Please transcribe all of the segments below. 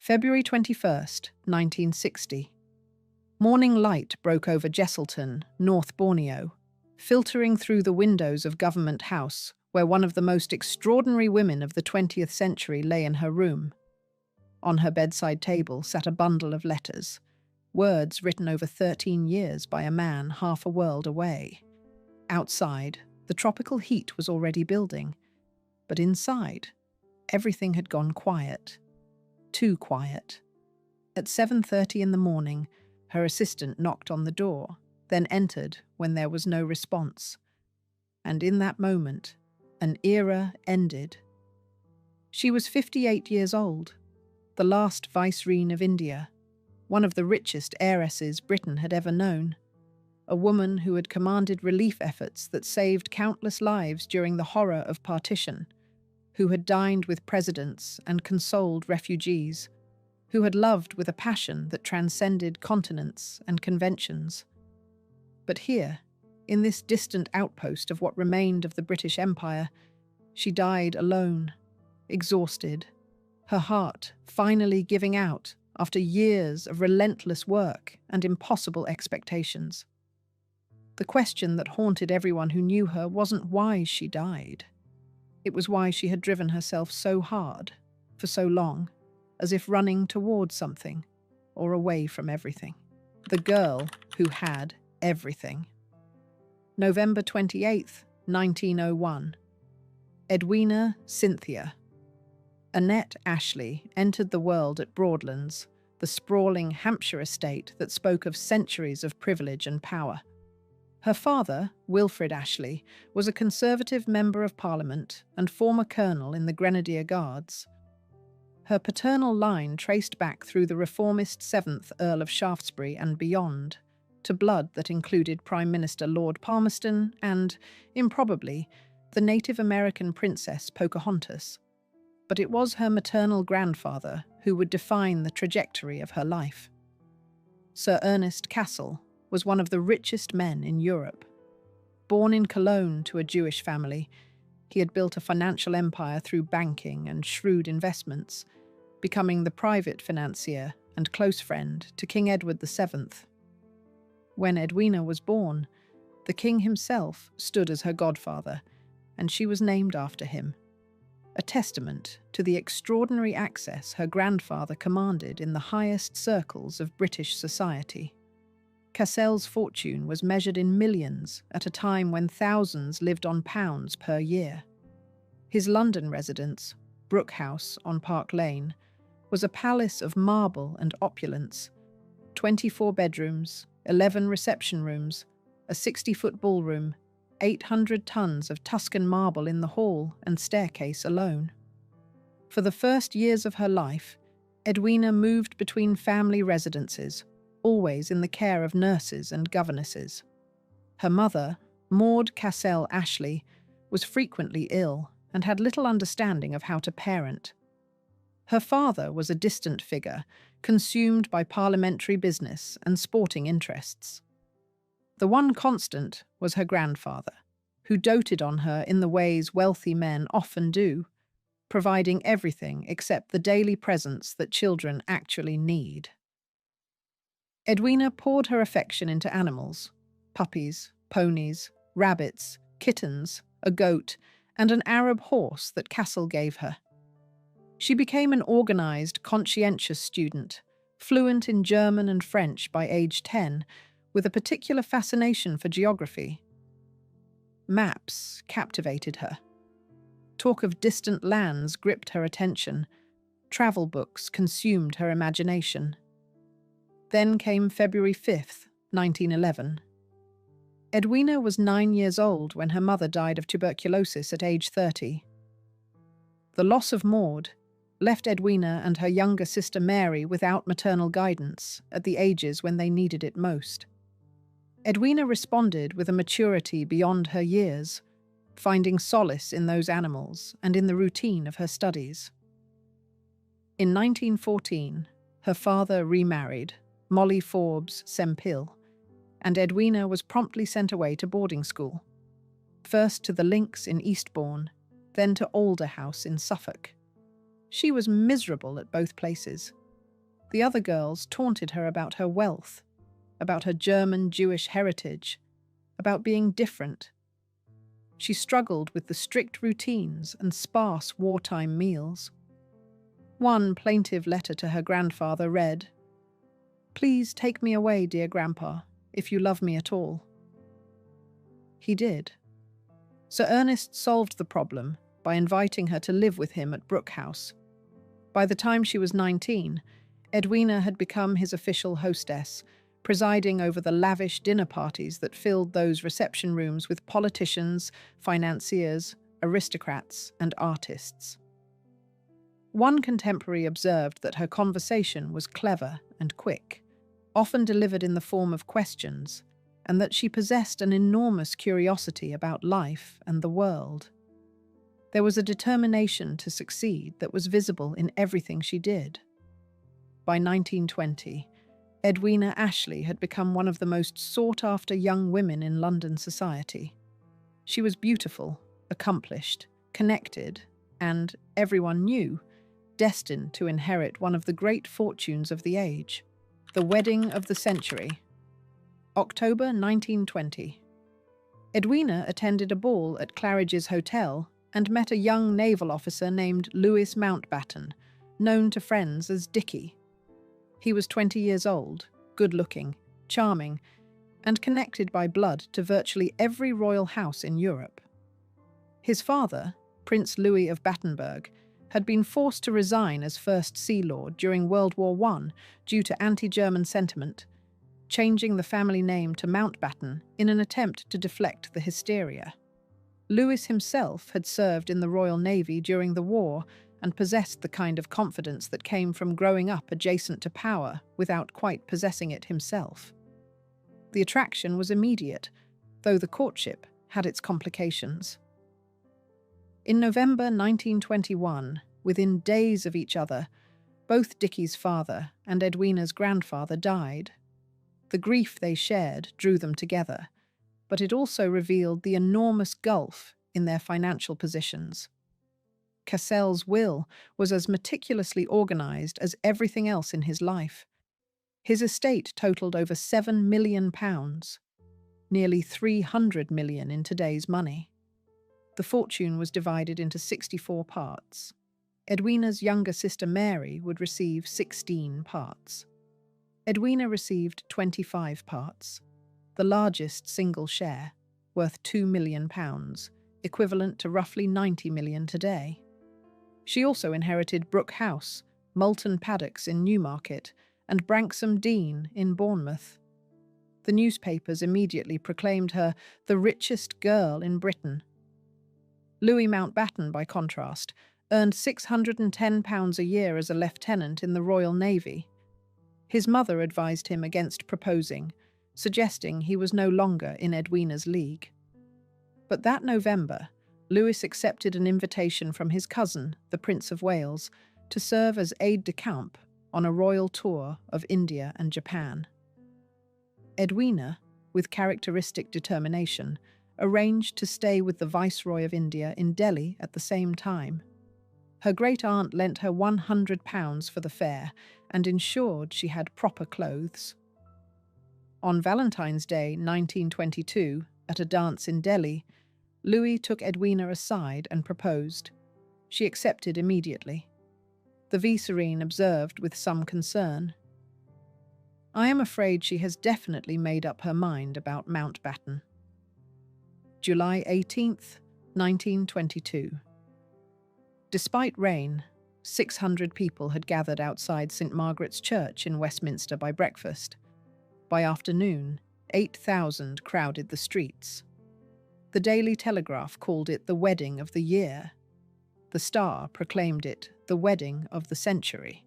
February 21st, 1960. Morning light broke over Jesselton, North Borneo, filtering through the windows of Government House, where one of the most extraordinary women of the 20th century lay in her room. On her bedside table sat a bundle of letters, words written over 13 years by a man half a world away. Outside, the tropical heat was already building, but inside, everything had gone quiet. Too quiet. At 7:30 in the morning, her assistant knocked on the door, then entered when there was no response. And in that moment, an era ended. She was 58 years old, the last Viceroy of India, one of the richest heiresses Britain had ever known, a woman who had commanded relief efforts that saved countless lives during the horror of partition, who had dined with presidents and consoled refugees, who had loved with a passion that transcended continents and conventions. But here, in this distant outpost of what remained of the British Empire, she died alone, exhausted, her heart finally giving out after years of relentless work and impossible expectations. The question that haunted everyone who knew her wasn't why she died. It was why she had driven herself so hard, for so long, as if running towards something, or away from everything. The girl who had everything. November 28th, 1901. Edwina Cynthia. Annette Ashley entered the world at Broadlands, the sprawling Hampshire estate that spoke of centuries of privilege and power. Her father, Wilfred Ashley, was a Conservative Member of Parliament and former colonel in the Grenadier Guards. Her paternal line traced back through the reformist 7th Earl of Shaftesbury and beyond, to blood that included Prime Minister Lord Palmerston and, improbably, the Native American princess Pocahontas. But it was her maternal grandfather who would define the trajectory of her life. Sir Ernest Cassel was one of the richest men in Europe. Born in Cologne to a Jewish family, he had built a financial empire through banking and shrewd investments, becoming the private financier and close friend to King Edward VII. When Edwina was born, the king himself stood as her godfather, and she was named after him, a testament to the extraordinary access her grandfather commanded in the highest circles of British society. Cassel's fortune was measured in millions at a time when thousands lived on pounds per year. His London residence, Brook House on Park Lane, was a palace of marble and opulence, 24 bedrooms, 11 reception rooms, a 60-foot ballroom, 800 tons of Tuscan marble in the hall and staircase alone. For the first years of her life, Edwina moved between family residences, always in the care of nurses and governesses. Her mother, Maud Cassel Ashley, was frequently ill and had little understanding of how to parent. Her father was a distant figure, consumed by parliamentary business and sporting interests. The one constant was her grandfather, who doted on her in the ways wealthy men often do, providing everything except the daily presents that children actually need. Edwina poured her affection into animals: puppies, ponies, rabbits, kittens, a goat, and an Arab horse that Cassel gave her. She became an organized, conscientious student, fluent in German and French by age 10, with a particular fascination for geography. Maps captivated her. Talk of distant lands gripped her attention. Travel books consumed her imagination. Then came February 5th, 1911. Edwina was 9 years old when her mother died of tuberculosis at age 30. The loss of Maud left Edwina and her younger sister Mary without maternal guidance at the ages when they needed it most. Edwina responded with a maturity beyond her years, finding solace in those animals and in the routine of her studies. In 1914, her father remarried, Molly Forbes Sempill, and Edwina was promptly sent away to boarding school, first to the Links in Eastbourne, then to Alder House in Suffolk. She was miserable at both places, The other girls taunted her about her wealth, about her German Jewish heritage, about being different. She struggled with the strict routines and sparse wartime meals. One plaintive letter to her grandfather read, "Please take me away, dear Grandpa, if you love me at all." He did. Sir Ernest solved the problem by inviting her to live with him at Brooke House. By the time she was 19, Edwina had become his official hostess, presiding over the lavish dinner parties that filled those reception rooms with politicians, financiers, aristocrats, and artists. One contemporary observed that her conversation was clever and quick, often delivered in the form of questions, and that she possessed an enormous curiosity about life and the world. There was a determination to succeed that was visible in everything she did. By 1920, Edwina Ashley had become one of the most sought-after young women in London society. She was beautiful, accomplished, connected, and, everyone knew, destined to inherit one of the great fortunes of the age, the wedding of the century. October 1920. Edwina attended a ball at Claridge's Hotel and met a young naval officer named Louis Mountbatten, known to friends as Dickie. He was 20 years old, good-looking, charming, and connected by blood to virtually every royal house in Europe. His father, Prince Louis of Battenberg, had been forced to resign as First Sea Lord during World War I due to anti-German sentiment, changing the family name to Mountbatten in an attempt to deflect the hysteria. Louis himself had served in the Royal Navy during the war and possessed the kind of confidence that came from growing up adjacent to power without quite possessing it himself. The attraction was immediate, though the courtship had its complications. In November 1921, within days of each other, both Dickie's father and Edwina's grandfather died. The grief they shared drew them together, but it also revealed the enormous gulf in their financial positions. Cassell's will was as meticulously organised as everything else in his life. His estate totalled over £7 million, nearly 300 million in today's money. The fortune was divided into 64 parts. Edwina's younger sister Mary would receive 16 parts. Edwina received 25 parts, the largest single share, worth £2 million, equivalent to roughly 90 million today. She also inherited Brooke House, Moulton Paddocks in Newmarket, and Branksome Dean in Bournemouth. The newspapers immediately proclaimed her the richest girl in Britain. Louis Mountbatten, by contrast, earned £610 a year as a lieutenant in the Royal Navy. His mother advised him against proposing, suggesting he was no longer in Edwina's league. But that November, Louis accepted an invitation from his cousin, the Prince of Wales, to serve as aide-de-camp on a royal tour of India and Japan. Edwina, with characteristic determination, arranged to stay with the Viceroy of India in Delhi at the same time. Her great-aunt lent her £100 for the fare and ensured she had proper clothes. On Valentine's Day 1922, at a dance in Delhi, Louis took Edwina aside and proposed. She accepted immediately. The Viceroy observed with some concern, "I am afraid she has definitely made up her mind about Mountbatten." July 18th, 1922. Despite rain, 600 people had gathered outside St. Margaret's Church in Westminster by breakfast. By afternoon, 8,000 crowded the streets. The Daily Telegraph called it the wedding of the year. The Star proclaimed it the wedding of the century.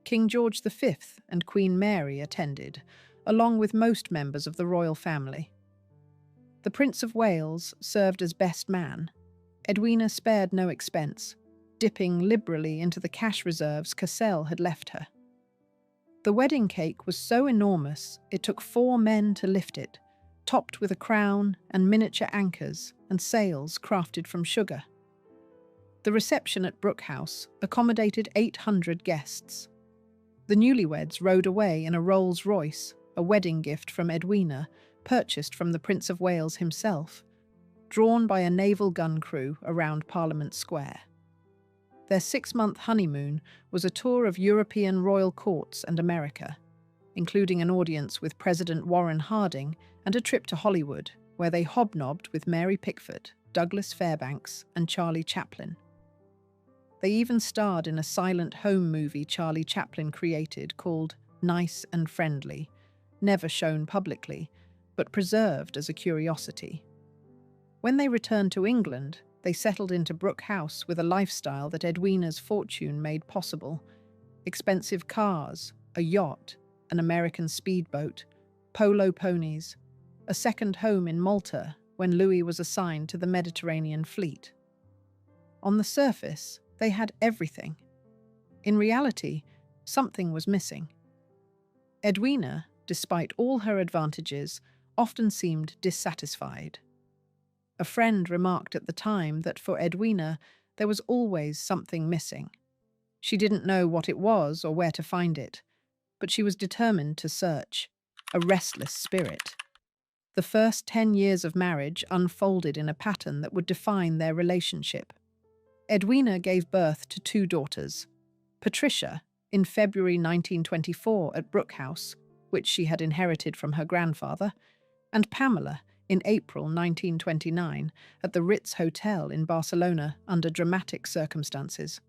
King George V and Queen Mary attended, along with most members of the royal family. The Prince of Wales served as best man. Edwina spared no expense, dipping liberally into the cash reserves Cassell had left her. The wedding cake was so enormous it took 4 men to lift it, topped with a crown and miniature anchors and sails crafted from sugar. The reception at Brooke House accommodated 800 guests. The newlyweds rode away in a Rolls-Royce, a wedding gift from Edwina, purchased from the Prince of Wales himself, drawn by a naval gun crew around Parliament Square. Their 6-month honeymoon was a tour of European royal courts and America, including an audience with President Warren Harding and a trip to Hollywood, where they hobnobbed with Mary Pickford, Douglas Fairbanks, and Charlie Chaplin. They even starred in a silent home movie Charlie Chaplin created called Nice and Friendly, never shown publicly, but preserved as a curiosity. When they returned to England, they settled into Brooke House with a lifestyle that Edwina's fortune made possible: expensive cars, a yacht, an American speedboat, polo ponies, a second home in Malta when Louis was assigned to the Mediterranean fleet. On the surface, they had everything. In reality, something was missing. Edwina, despite all her advantages, often seemed dissatisfied. A friend remarked at the time that for Edwina, there was always something missing. She didn't know what it was or where to find it, but she was determined to search, a restless spirit. The first 10 years of marriage unfolded in a pattern that would define their relationship. Edwina gave birth to 2 daughters: Patricia, in February 1924 at Brooke House, which she had inherited from her grandfather, and Pamela, in April 1929 at the Ritz Hotel in Barcelona under dramatic circumstances.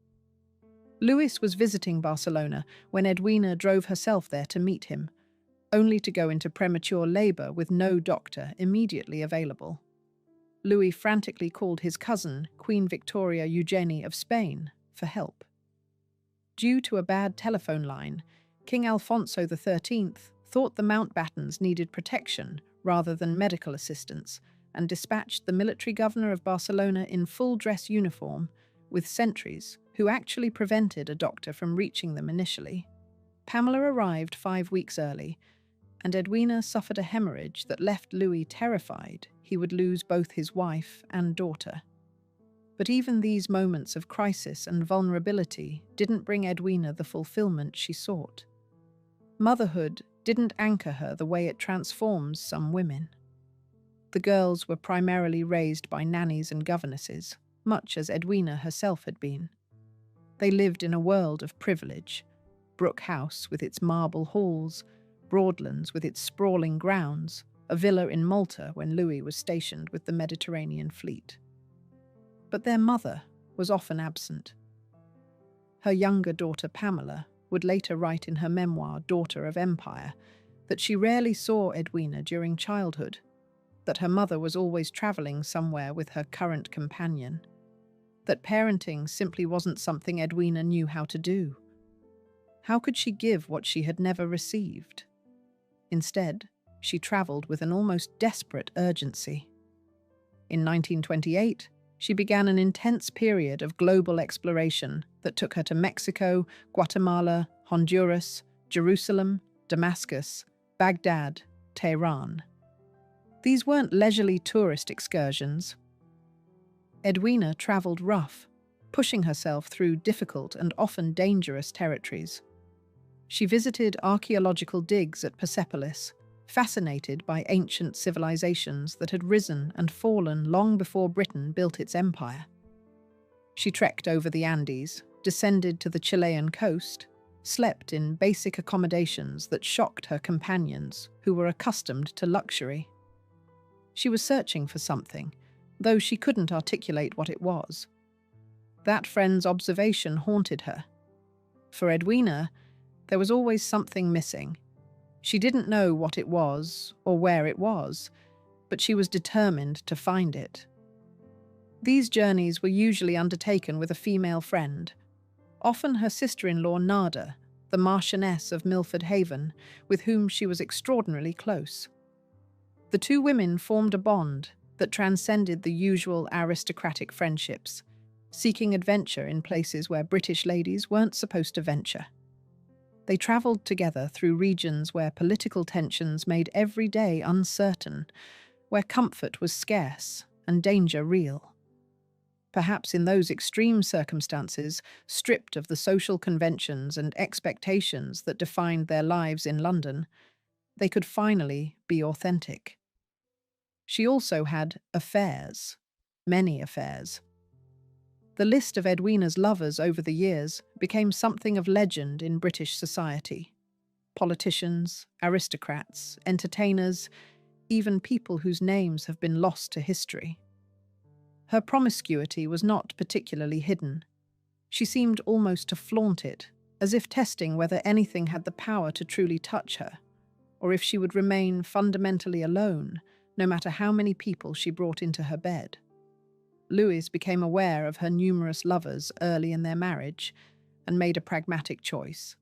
Louis was visiting Barcelona when Edwina drove herself there to meet him, only to go into premature labor with no doctor immediately available. Louis frantically called his cousin, Queen Victoria Eugenie of Spain, for help. Due to a bad telephone line, King Alfonso XIII thought the Mountbattens needed protection rather than medical assistance, and dispatched the military governor of Barcelona in full dress uniform with sentries who actually prevented a doctor from reaching them initially. Pamela arrived 5 weeks early, and Edwina suffered a hemorrhage that left Louis terrified he would lose both his wife and daughter. But even these moments of crisis and vulnerability didn't bring Edwina the fulfillment she sought. Motherhood didn't anchor her the way it transforms some women. The girls were primarily raised by nannies and governesses, much as Edwina herself had been. They lived in a world of privilege: Brooke House with its marble halls, Broadlands with its sprawling grounds, a villa in Malta when Louis was stationed with the Mediterranean fleet. But their mother was often absent. Her younger daughter Pamela would later write in her memoir, Daughter of Empire, that she rarely saw Edwina during childhood, that her mother was always traveling somewhere with her current companion, that parenting simply wasn't something Edwina knew how to do. How could she give what she had never received? Instead, she traveled with an almost desperate urgency. In 1928, she began an intense period of global exploration that took her to Mexico, Guatemala, Honduras, Jerusalem, Damascus, Baghdad, Tehran. These weren't leisurely tourist excursions. Edwina traveled rough, pushing herself through difficult and often dangerous territories. She visited archaeological digs at Persepolis, fascinated by ancient civilizations that had risen and fallen long before Britain built its empire. She trekked over the Andes, descended to the Chilean coast, slept in basic accommodations that shocked her companions, who were accustomed to luxury. She was searching for something, though she couldn't articulate what it was. That friend's observation haunted her. For Edwina, there was always something missing. She didn't know what it was or where it was, but she was determined to find it. These journeys were usually undertaken with a female friend, often her sister-in-law Nada, the Marchioness of Milford Haven, with whom she was extraordinarily close. The 2 women formed a bond that transcended the usual aristocratic friendships, seeking adventure in places where British ladies weren't supposed to venture. They travelled together through regions where political tensions made every day uncertain, where comfort was scarce and danger real. Perhaps in those extreme circumstances, stripped of the social conventions and expectations that defined their lives in London, they could finally be authentic. She also had affairs, many affairs. The list of Edwina's lovers over the years became something of legend in British society. Politicians, aristocrats, entertainers, even people whose names have been lost to history. Her promiscuity was not particularly hidden. She seemed almost to flaunt it, as if testing whether anything had the power to truly touch her, or if she would remain fundamentally alone, no matter how many people she brought into her bed. Louis became aware of her numerous lovers early in their marriage and made a pragmatic choice.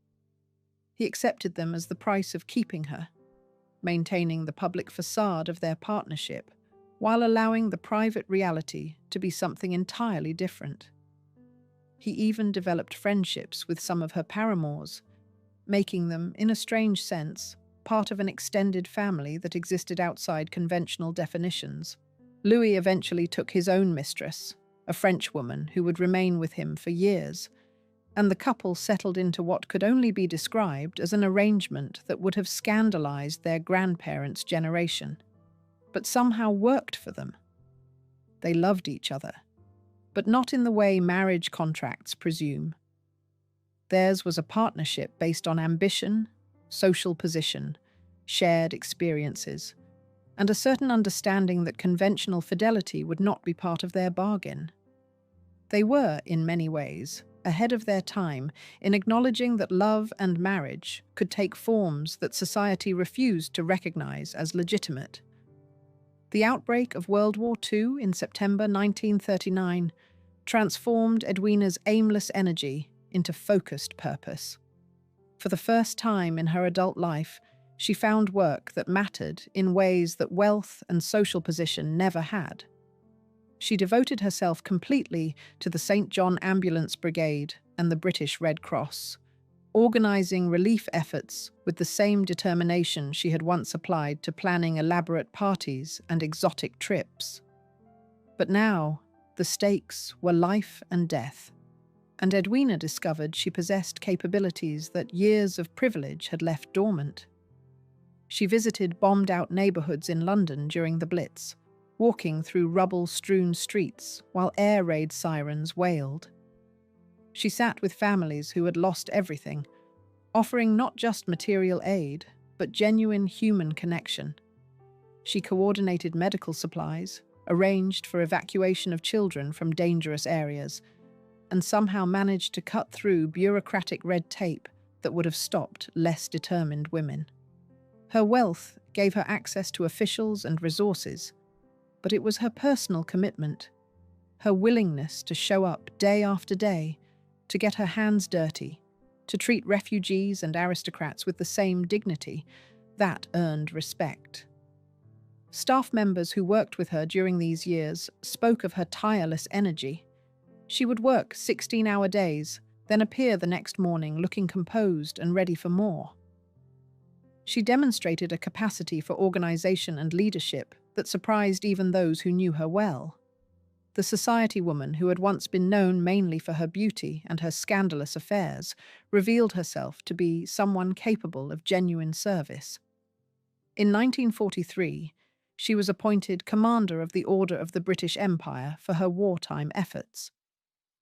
He accepted them as the price of keeping her, maintaining the public facade of their partnership while allowing the private reality to be something entirely different. He even developed friendships with some of her paramours, making them, in a strange sense, part of an extended family that existed outside conventional definitions. Louis eventually took his own mistress, a French woman who would remain with him for years, and the couple settled into what could only be described as an arrangement that would have scandalized their grandparents' generation, but somehow worked for them. They loved each other, but not in the way marriage contracts presume. Theirs was a partnership based on ambition, social position, shared experiences, and a certain understanding that conventional fidelity would not be part of their bargain. They were, in many ways, ahead of their time in acknowledging that love and marriage could take forms that society refused to recognize as legitimate. The outbreak of World War II in September 1939 transformed Edwina's aimless energy into focused purpose. For the first time in her adult life, she found work that mattered in ways that wealth and social position never had. She devoted herself completely to the St. John Ambulance Brigade and the British Red Cross, organising relief efforts with the same determination she had once applied to planning elaborate parties and exotic trips. But now, the stakes were life and death, and Edwina discovered she possessed capabilities that years of privilege had left dormant. She visited bombed-out neighbourhoods in London during the Blitz, walking through rubble-strewn streets while air raid sirens wailed. She sat with families who had lost everything, offering not just material aid, but genuine human connection. She coordinated medical supplies, arranged for evacuation of children from dangerous areas, and somehow managed to cut through bureaucratic red tape that would have stopped less determined women. Her wealth gave her access to officials and resources, but it was her personal commitment, her willingness to show up day after day, to get her hands dirty, to treat refugees and aristocrats with the same dignity, that earned respect. Staff members who worked with her during these years spoke of her tireless energy. She would work 16-hour days, then appear the next morning looking composed and ready for more. She demonstrated a capacity for organization and leadership that surprised even those who knew her well. The society woman who had once been known mainly for her beauty and her scandalous affairs revealed herself to be someone capable of genuine service. In 1943, she was appointed Commander of the Order of the British Empire for her wartime efforts.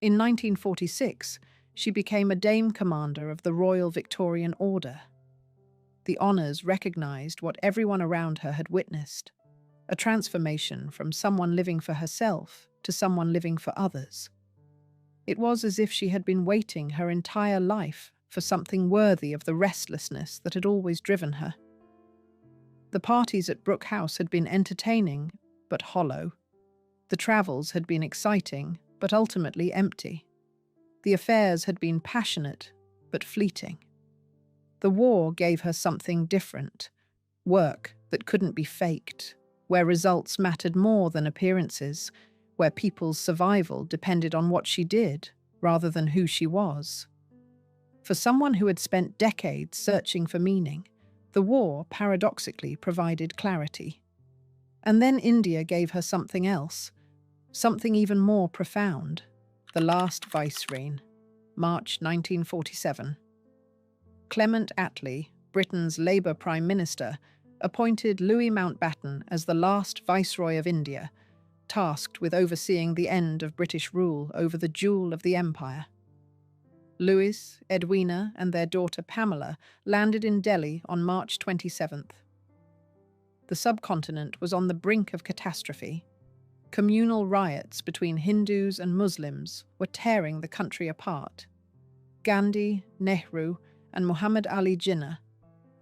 In 1946, she became a Dame Commander of the Royal Victorian Order. The honours recognised what everyone around her had witnessed, a transformation from someone living for herself to someone living for others. It was as if she had been waiting her entire life for something worthy of the restlessness that had always driven her. The parties at Brooke House had been entertaining, but hollow. The travels had been exciting, but ultimately empty. The affairs had been passionate, but fleeting. The war gave her something different, work that couldn't be faked, where results mattered more than appearances, where people's survival depended on what she did rather than who she was. For someone who had spent decades searching for meaning, the war paradoxically provided clarity. And then India gave her something else, Something even more profound. The last vicereign, March 1947. Clement Attlee, Britain's Labour Prime Minister, appointed Louis Mountbatten as the last Viceroy of India, tasked with overseeing the end of British rule over the jewel of the empire. Louis, Edwina, and their daughter Pamela landed in Delhi on March 27th. The subcontinent was on the brink of catastrophe. Communal riots between Hindus and Muslims were tearing the country apart. Gandhi, Nehru, and Muhammad Ali Jinnah,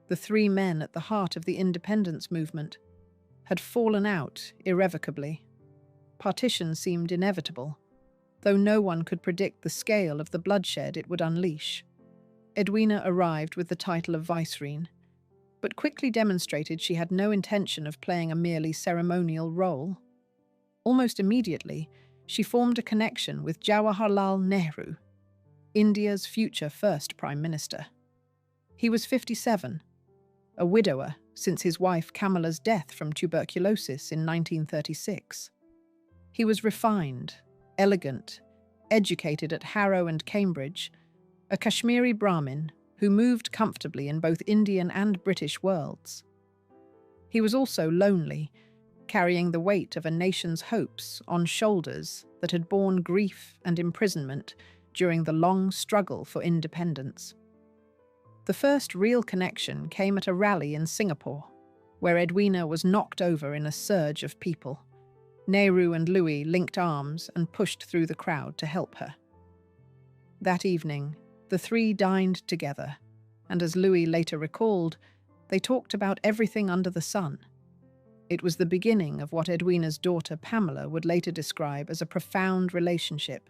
the three men at the heart of the independence movement, had fallen out irrevocably. Partition seemed inevitable, though no one could predict the scale of the bloodshed it would unleash. Edwina arrived with the title of vicereign, but quickly demonstrated she had no intention of playing a merely ceremonial role. Almost immediately, she formed a connection with Jawaharlal Nehru, India's future first Prime Minister. He was 57, a widower since his wife Kamala's death from tuberculosis in 1936. He was refined, elegant, educated at Harrow and Cambridge, a Kashmiri Brahmin who moved comfortably in both Indian and British worlds. He was also lonely, carrying the weight of a nation's hopes on shoulders that had borne grief and imprisonment during the long struggle for independence. The first real connection came at a rally in Singapore, where Edwina was knocked over in a surge of people. Nehru and Louis linked arms and pushed through the crowd to help her. That evening, the three dined together, and as Louis later recalled, they talked about everything under the sun. It was the beginning of what Edwina's daughter Pamela would later describe as a profound relationship,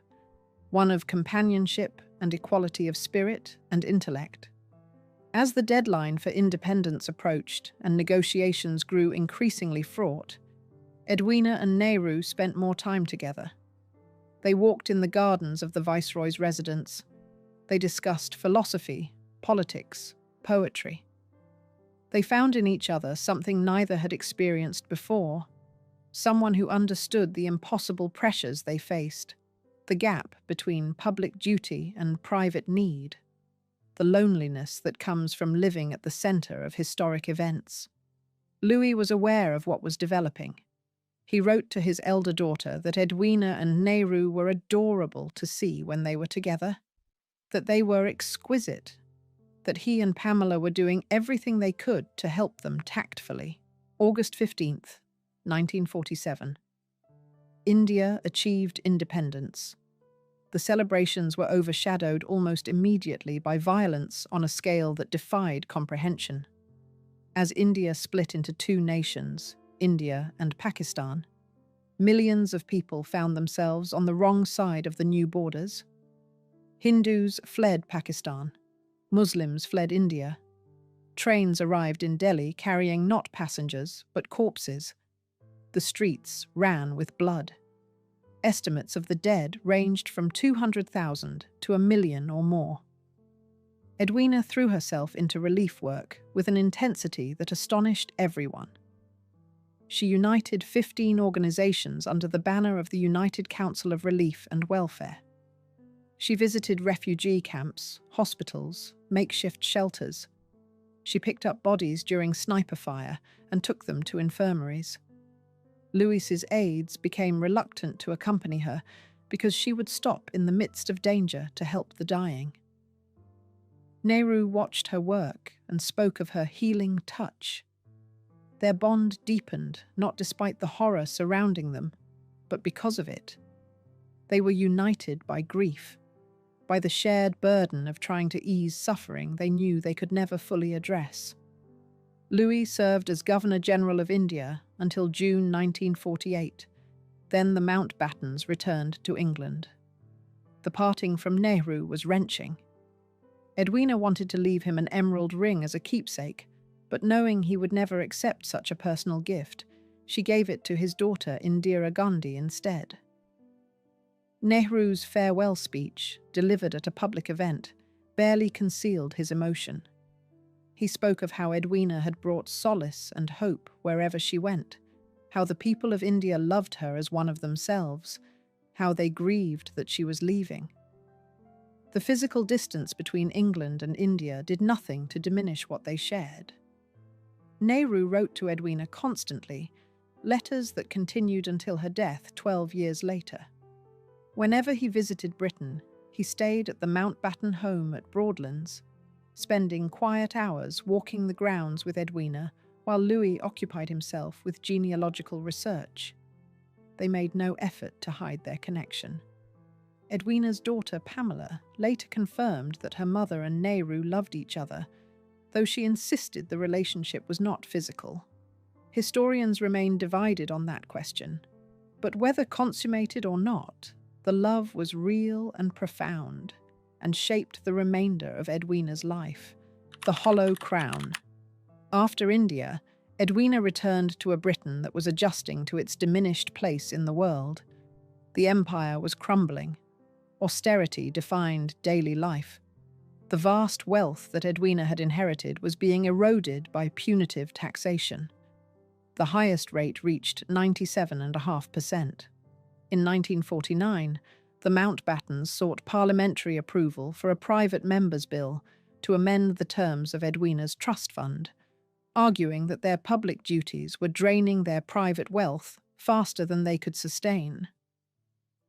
one of companionship and equality of spirit and intellect. As the deadline for independence approached and negotiations grew increasingly fraught, Edwina and Nehru spent more time together. They walked in the gardens of the Viceroy's residence. They discussed philosophy, politics, poetry. They found in each other something neither had experienced before, someone who understood the impossible pressures they faced, the gap between public duty and private need, the loneliness that comes from living at the center of historic events. Louis was aware of what was developing. He wrote to his elder daughter that Edwina and Nehru were adorable to see when they were together, that they were exquisite, that he and Pamela were doing everything they could to help them tactfully. August 15th, 1947. India achieved independence. The celebrations were overshadowed almost immediately by violence on a scale that defied comprehension. As India split into two nations, India and Pakistan, millions of people found themselves on the wrong side of the new borders. Hindus fled Pakistan. Muslims fled India. Trains arrived in Delhi carrying not passengers, but corpses. The streets ran with blood. Estimates of the dead ranged from 200,000 to 1 million or more. Edwina threw herself into relief work with an intensity that astonished everyone. She united 15 organizations under the banner of the United Council of Relief and Welfare. She visited refugee camps, hospitals, makeshift shelters. She picked up bodies during sniper fire and took them to infirmaries. Louis's aides became reluctant to accompany her because she would stop in the midst of danger to help the dying. Nehru watched her work and spoke of her healing touch. Their bond deepened, not despite the horror surrounding them, but because of it. They were united by grief, by the shared burden of trying to ease suffering they knew they could never fully address. Louis served as Governor-General of India until June 1948. Then the Mountbattens returned to England. The parting from Nehru was wrenching. Edwina wanted to leave him an emerald ring as a keepsake, but knowing he would never accept such a personal gift, she gave it to his daughter Indira Gandhi instead. Nehru's farewell speech, delivered at a public event, barely concealed his emotion. He spoke of how Edwina had brought solace and hope wherever she went, how the people of India loved her as one of themselves, how they grieved that she was leaving. The physical distance between England and India did nothing to diminish what they shared. Nehru wrote to Edwina constantly, letters that continued until her death 12 years later. Whenever he visited Britain, he stayed at the Mountbatten home at Broadlands, spending quiet hours walking the grounds with Edwina while Louis occupied himself with genealogical research. They made no effort to hide their connection. Edwina's daughter Pamela later confirmed that her mother and Nehru loved each other, though she insisted the relationship was not physical. Historians remain divided on that question, but whether consummated or not, the love was real and profound, and shaped the remainder of Edwina's life. The Hollow Crown. After India, Edwina returned to a Britain that was adjusting to its diminished place in the world. The empire was crumbling. Austerity defined daily life. The vast wealth that Edwina had inherited was being eroded by punitive taxation. The highest rate reached 97.5%. In 1949, the Mountbattens sought parliamentary approval for a private member's bill to amend the terms of Edwina's trust fund, arguing that their public duties were draining their private wealth faster than they could sustain.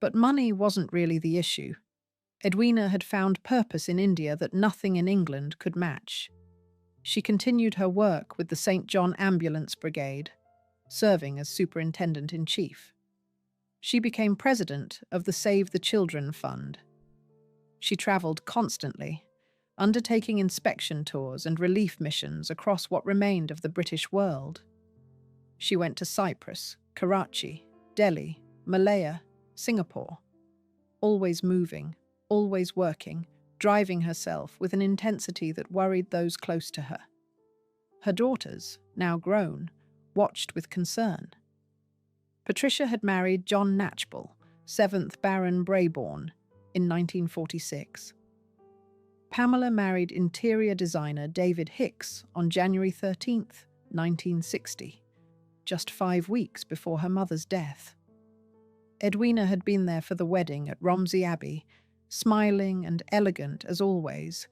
But money wasn't really the issue. Edwina had found purpose in India that nothing in England could match. She continued her work with the St. John Ambulance Brigade, serving as Superintendent-in-Chief. She became president of the Save the Children Fund. She travelled constantly, undertaking inspection tours and relief missions across what remained of the British world. She went to Cyprus, Karachi, Delhi, Malaya, Singapore, always moving, always working, driving herself with an intensity that worried those close to her. Her daughters, now grown, watched with concern. Patricia had married John Knatchbull, 7th Baron Brabourne, in 1946. Pamela married interior designer David Hicks on January 13, 1960, just 5 weeks before her mother's death. Edwina had been there for the wedding at Romsey Abbey, smiling and elegant as always,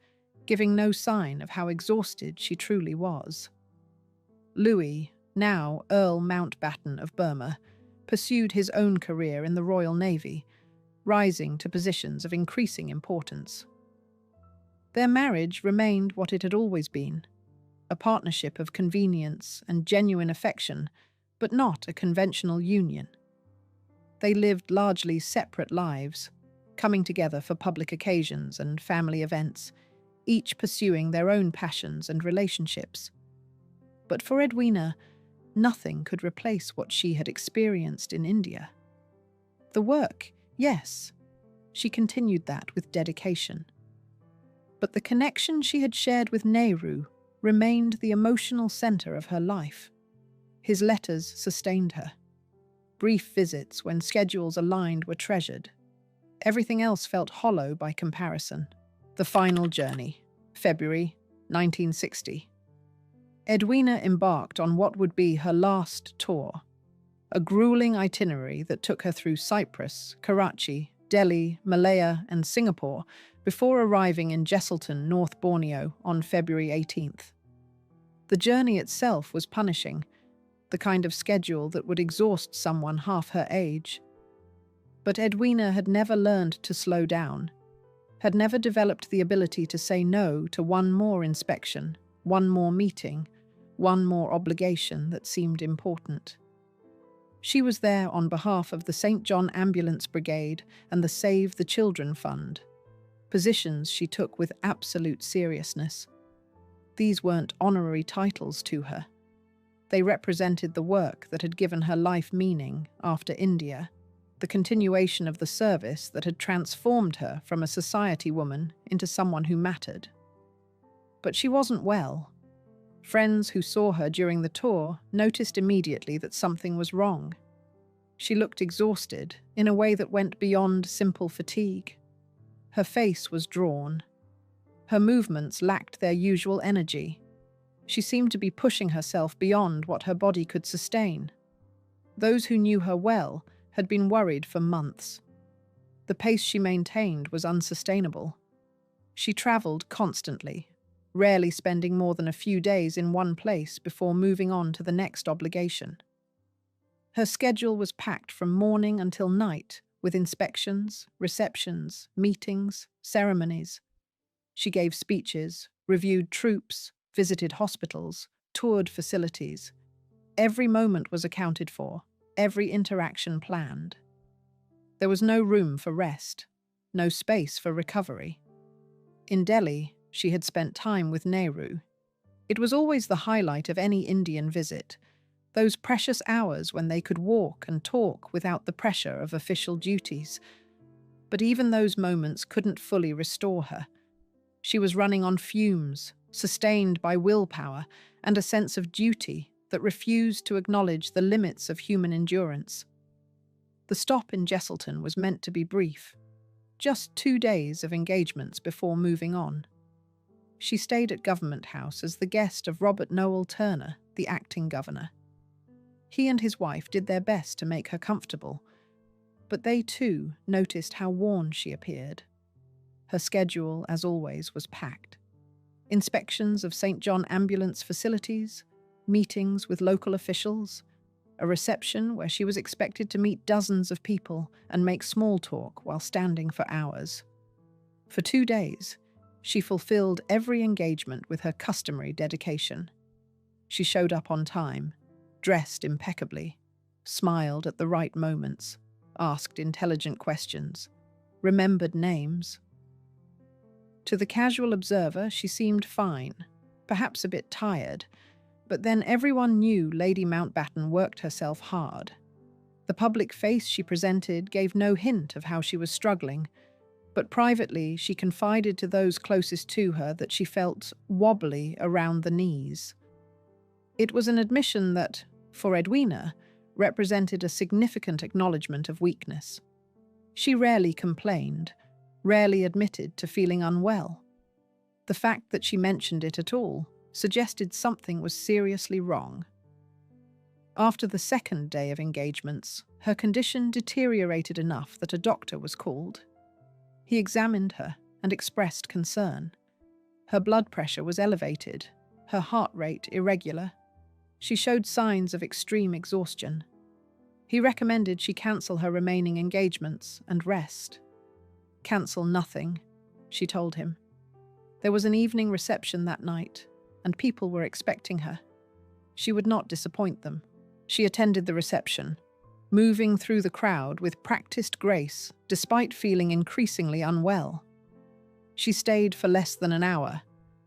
giving no sign of how exhausted she truly was. Louis, now Earl Mountbatten of Burma, pursued his own career in the Royal Navy, rising to positions of increasing importance. Their marriage remained what it had always been, a partnership of convenience and genuine affection, but not a conventional union. They lived largely separate lives, coming together for public occasions and family events, each pursuing their own passions and relationships. But for Edwina, nothing could replace what she had experienced in India. The work, yes, she continued that with dedication. But the connection she had shared with Nehru remained the emotional center of her life. His letters sustained her. Brief visits when schedules aligned were treasured. Everything else felt hollow by comparison. The final journey, February 1960. Edwina embarked on what would be her last tour, a grueling itinerary that took her through Cyprus, Karachi, Delhi, Malaya, and Singapore before arriving in Jesselton, North Borneo on February 18th. The journey itself was punishing, the kind of schedule that would exhaust someone half her age. But Edwina had never learned to slow down, had never developed the ability to say no to one more inspection, one more meeting, one more obligation that seemed important. She was there on behalf of the St. John Ambulance Brigade and the Save the Children Fund, positions she took with absolute seriousness. These weren't honorary titles to her. They represented the work that had given her life meaning after India, the continuation of the service that had transformed her from a society woman into someone who mattered. But she wasn't well. Friends who saw her during the tour noticed immediately that something was wrong. She looked exhausted in a way that went beyond simple fatigue. Her face was drawn. Her movements lacked their usual energy. She seemed to be pushing herself beyond what her body could sustain. Those who knew her well had been worried for months. The pace she maintained was unsustainable. She travelled constantly, rarely spending more than a few days in one place before moving on to the next obligation. Her schedule was packed from morning until night, with inspections, receptions, meetings, ceremonies. She gave speeches, reviewed troops, visited hospitals, toured facilities. Every moment was accounted for, every interaction planned. There was no room for rest, no space for recovery. In Delhi, she had spent time with Nehru. It was always the highlight of any Indian visit, those precious hours when they could walk and talk without the pressure of official duties. But even those moments couldn't fully restore her. She was running on fumes, sustained by willpower and a sense of duty that refused to acknowledge the limits of human endurance. The stop in Jesselton was meant to be brief, just 2 days of engagements before moving on. She stayed at Government House as the guest of Robert Noel Turner, the acting governor. He and his wife did their best to make her comfortable, but they too noticed how worn she appeared. Her schedule, as always, was packed. Inspections of St. John ambulance facilities, meetings with local officials, a reception where she was expected to meet dozens of people and make small talk while standing for hours. For 2 days, she fulfilled every engagement with her customary dedication. She showed up on time, dressed impeccably, smiled at the right moments, asked intelligent questions, remembered names. To the casual observer, she seemed fine, perhaps a bit tired, but then everyone knew Lady Mountbatten worked herself hard. The public face she presented gave no hint of how she was struggling, but privately she confided to those closest to her that she felt wobbly around the knees. It was an admission that, for Edwina, represented a significant acknowledgement of weakness. She rarely complained, rarely admitted to feeling unwell. The fact that she mentioned it at all suggested something was seriously wrong. After the second day of engagements, her condition deteriorated enough that a doctor was called. He examined her and expressed concern. Her blood pressure was elevated, her heart rate irregular. She showed signs of extreme exhaustion. He recommended she cancel her remaining engagements and rest. "Cancel nothing," she told him. There was an evening reception that night, and people were expecting her. She would not disappoint them. She attended the reception, moving through the crowd with practiced grace despite feeling increasingly unwell. She stayed for less than an hour,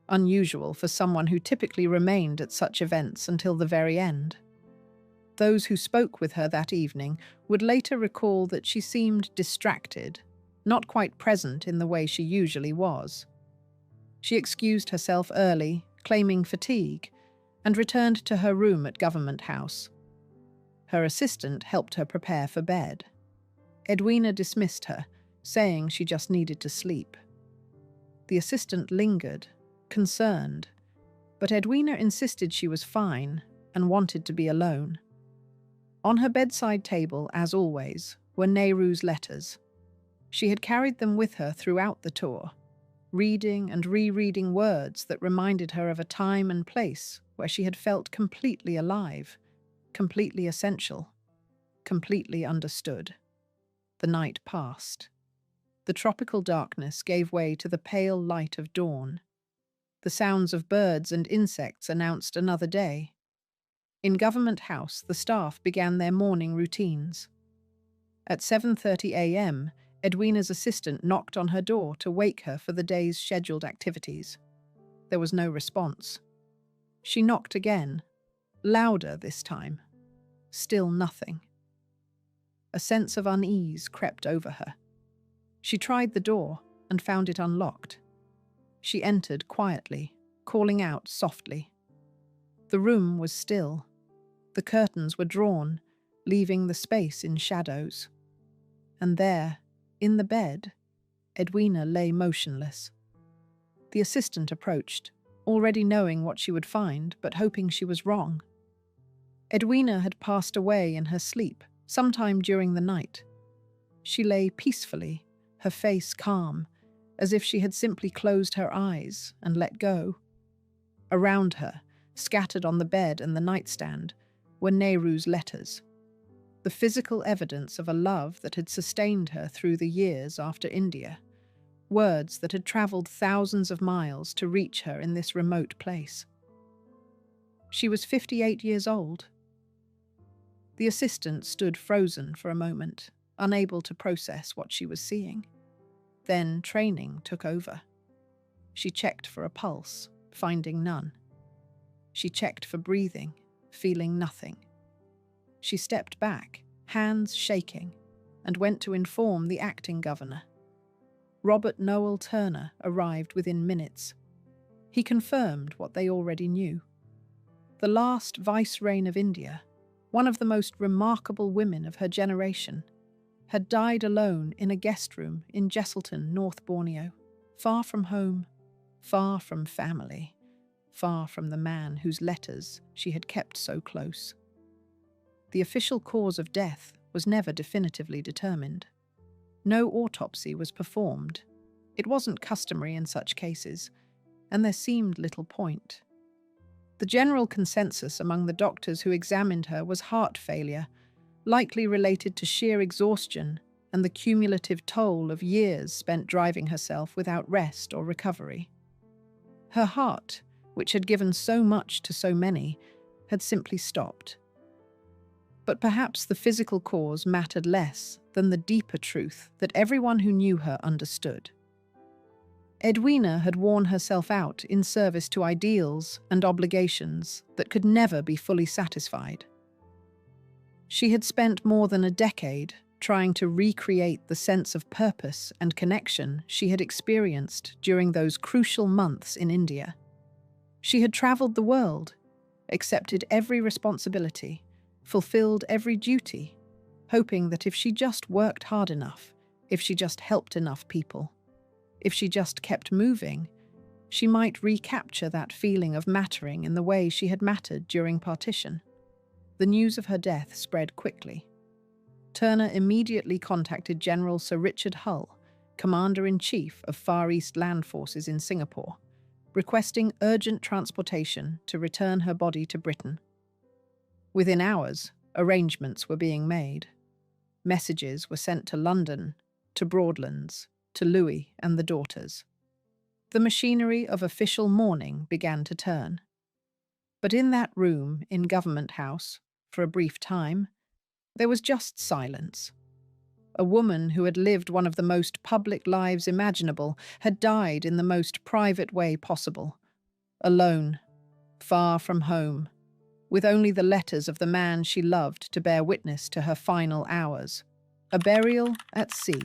unusual for someone who typically remained at such events until the very end. Those who spoke with her that evening would later recall that she seemed distracted, not quite present in the way she usually was. She excused herself early, claiming fatigue, and returned to her room at Government House. Her assistant helped her prepare for bed. Edwina dismissed her, saying she just needed to sleep. The assistant lingered, concerned, but Edwina insisted she was fine and wanted to be alone. On her bedside table, as always, were Nehru's letters. She had carried them with her throughout the tour, reading and rereading words that reminded her of a time and place where she had felt completely alive, completely essential, completely understood. The night passed. The tropical darkness gave way to the pale light of dawn. The sounds of birds and insects announced another day. In Government House, the staff began their morning routines. At 7:30 a.m., Edwina's assistant knocked on her door to wake her for the day's scheduled activities. There was no response. She knocked again, louder this time. Still nothing. A sense of unease crept over her. She tried the door and found it unlocked. She entered quietly, calling out softly. The room was still. The curtains were drawn, leaving the space in shadows. And there, in the bed, Edwina lay motionless. The assistant approached, already knowing what she would find, but hoping she was wrong. Edwina had passed away in her sleep sometime during the night. She lay peacefully, her face calm, as if she had simply closed her eyes and let go. Around her, scattered on the bed and the nightstand, were Nehru's letters, the physical evidence of a love that had sustained her through the years after India, words that had travelled thousands of miles to reach her in this remote place. She was 58 years old. The assistant stood frozen for a moment, unable to process what she was seeing. Then training took over. She checked for a pulse, finding none. She checked for breathing, feeling nothing. She stepped back, hands shaking, and went to inform the acting governor. Robert Noel Turner arrived within minutes. He confirmed what they already knew. The last viceroy of India, one of the most remarkable women of her generation, had died alone in a guest room in Jesselton, North Borneo, far from home, far from family, far from the man whose letters she had kept so close. The official cause of death was never definitively determined. No autopsy was performed. It wasn't customary in such cases, and there seemed little point. The general consensus among the doctors who examined her was heart failure, likely related to sheer exhaustion and the cumulative toll of years spent driving herself without rest or recovery. Her heart, which had given so much to so many, had simply stopped. But perhaps the physical cause mattered less than the deeper truth that everyone who knew her understood. Edwina had worn herself out in service to ideals and obligations that could never be fully satisfied. She had spent more than a decade trying to recreate the sense of purpose and connection she had experienced during those crucial months in India. She had travelled the world, accepted every responsibility, fulfilled every duty, hoping that if she just worked hard enough, if she just helped enough people, if she just kept moving, she might recapture that feeling of mattering in the way she had mattered during partition. The news of her death spread quickly. Turner immediately contacted General Sir Richard Hull, Commander-in-Chief of Far East Land Forces in Singapore, requesting urgent transportation to return her body to Britain. Within hours, arrangements were being made. Messages were sent to London, to Broadlands, to Louis and the daughters. The machinery of official mourning began to turn. But in that room in Government House, for a brief time, there was just silence. A woman who had lived one of the most public lives imaginable had died in the most private way possible, alone, far from home, with only the letters of the man she loved to bear witness to her final hours. A burial at sea,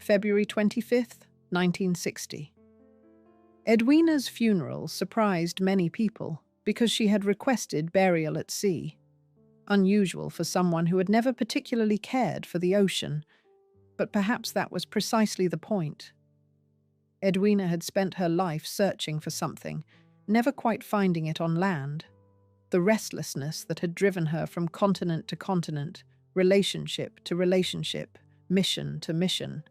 February 25th, 1960. Edwina's funeral surprised many people because she had requested burial at sea. Unusual for someone who had never particularly cared for the ocean, but perhaps that was precisely the point. Edwina had spent her life searching for something, never quite finding it on land. The restlessness that had driven her from continent to continent, relationship to relationship, mission to mission,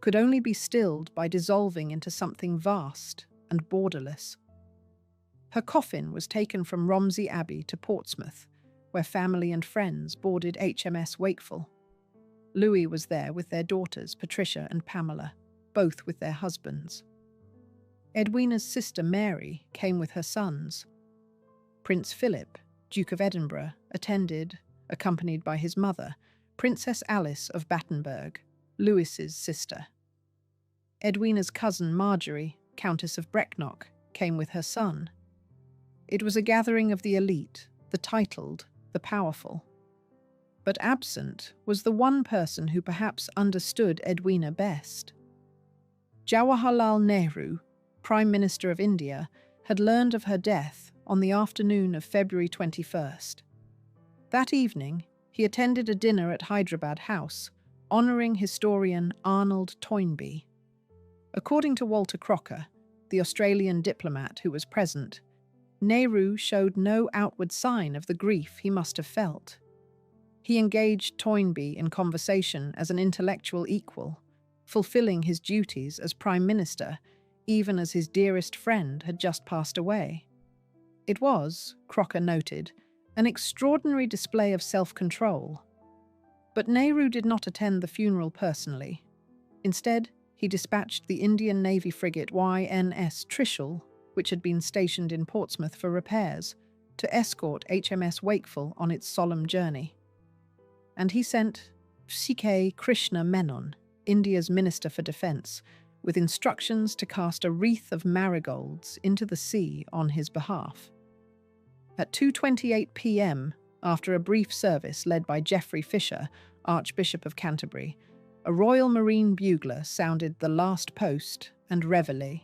could only be stilled by dissolving into something vast and borderless. Her coffin was taken from Romsey Abbey to Portsmouth, where family and friends boarded HMS Wakeful. Louis was there with their daughters, Patricia and Pamela, both with their husbands. Edwina's sister Mary came with her sons. Prince Philip, Duke of Edinburgh, attended, accompanied by his mother, Princess Alice of Battenberg, Louis's sister. Edwina's cousin Marjorie, Countess of Brecknock, came with her son. It was a gathering of the elite, the titled, the powerful. But absent was the one person who perhaps understood Edwina best. Jawaharlal Nehru, Prime Minister of India, had learned of her death on the afternoon of February 21st. That evening, he attended a dinner at Hyderabad House, honouring historian Arnold Toynbee. According to Walter Crocker, the Australian diplomat who was present, Nehru showed no outward sign of the grief he must have felt. He engaged Toynbee in conversation as an intellectual equal, fulfilling his duties as Prime Minister, even as his dearest friend had just passed away. It was, Crocker noted, an extraordinary display of self-control. But Nehru did not attend the funeral personally. Instead, he dispatched the Indian Navy frigate YNS Trishul, which had been stationed in Portsmouth for repairs, to escort HMS Wakeful on its solemn journey. And he sent C.K. Krishna Menon, India's Minister for Defence, with instructions to cast a wreath of marigolds into the sea on his behalf. At 2:28 p.m., after a brief service led by Geoffrey Fisher, Archbishop of Canterbury, a Royal Marine bugler sounded the last post and reveille.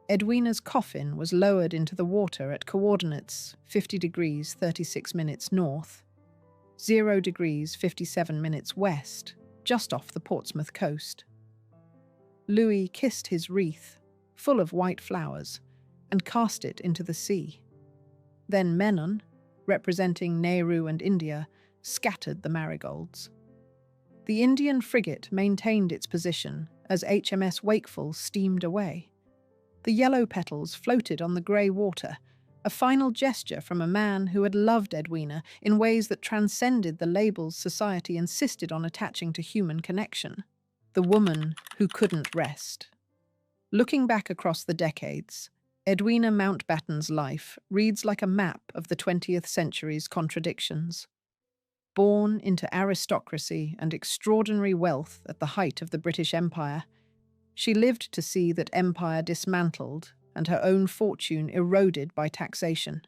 Edwina's coffin was lowered into the water at coordinates 50 degrees 36 minutes north, 0 degrees 57 minutes west, just off the Portsmouth coast. Louis kissed his wreath, full of white flowers, and cast it into the sea. Then Menon, representing Nehru and India, scattered the marigolds. The Indian frigate maintained its position as HMS Wakeful steamed away. The yellow petals floated on the grey water, a final gesture from a man who had loved Edwina in ways that transcended the labels society insisted on attaching to human connection. The woman who couldn't rest. Looking back across the decades, Edwina Mountbatten's life reads like a map of the 20th century's contradictions. Born into aristocracy and extraordinary wealth at the height of the British Empire, she lived to see that empire dismantled and her own fortune eroded by taxation.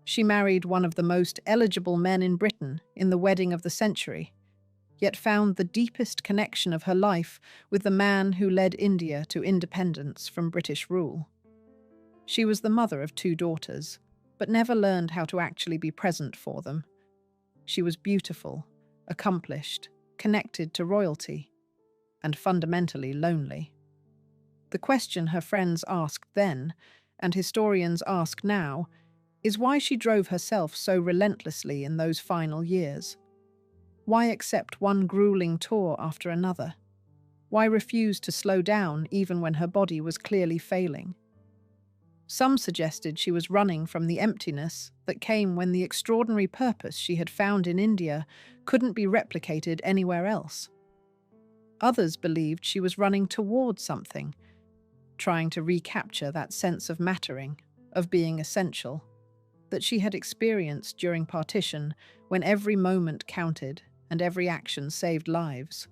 She married one of the most eligible men in Britain in the wedding of the century, yet found the deepest connection of her life with the man who led India to independence from British rule. She was the mother of 2 daughters, but never learned how to actually be present for them. She was beautiful, accomplished, connected to royalty, and fundamentally lonely. The question her friends asked then, and historians ask now, is why she drove herself so relentlessly in those final years. Why accept one grueling tour after another? Why refuse to slow down even when her body was clearly failing? Some suggested she was running from the emptiness that came when the extraordinary purpose she had found in India couldn't be replicated anywhere else. Others believed she was running toward something, trying to recapture that sense of mattering, of being essential, that she had experienced during partition when every moment counted and every action saved lives.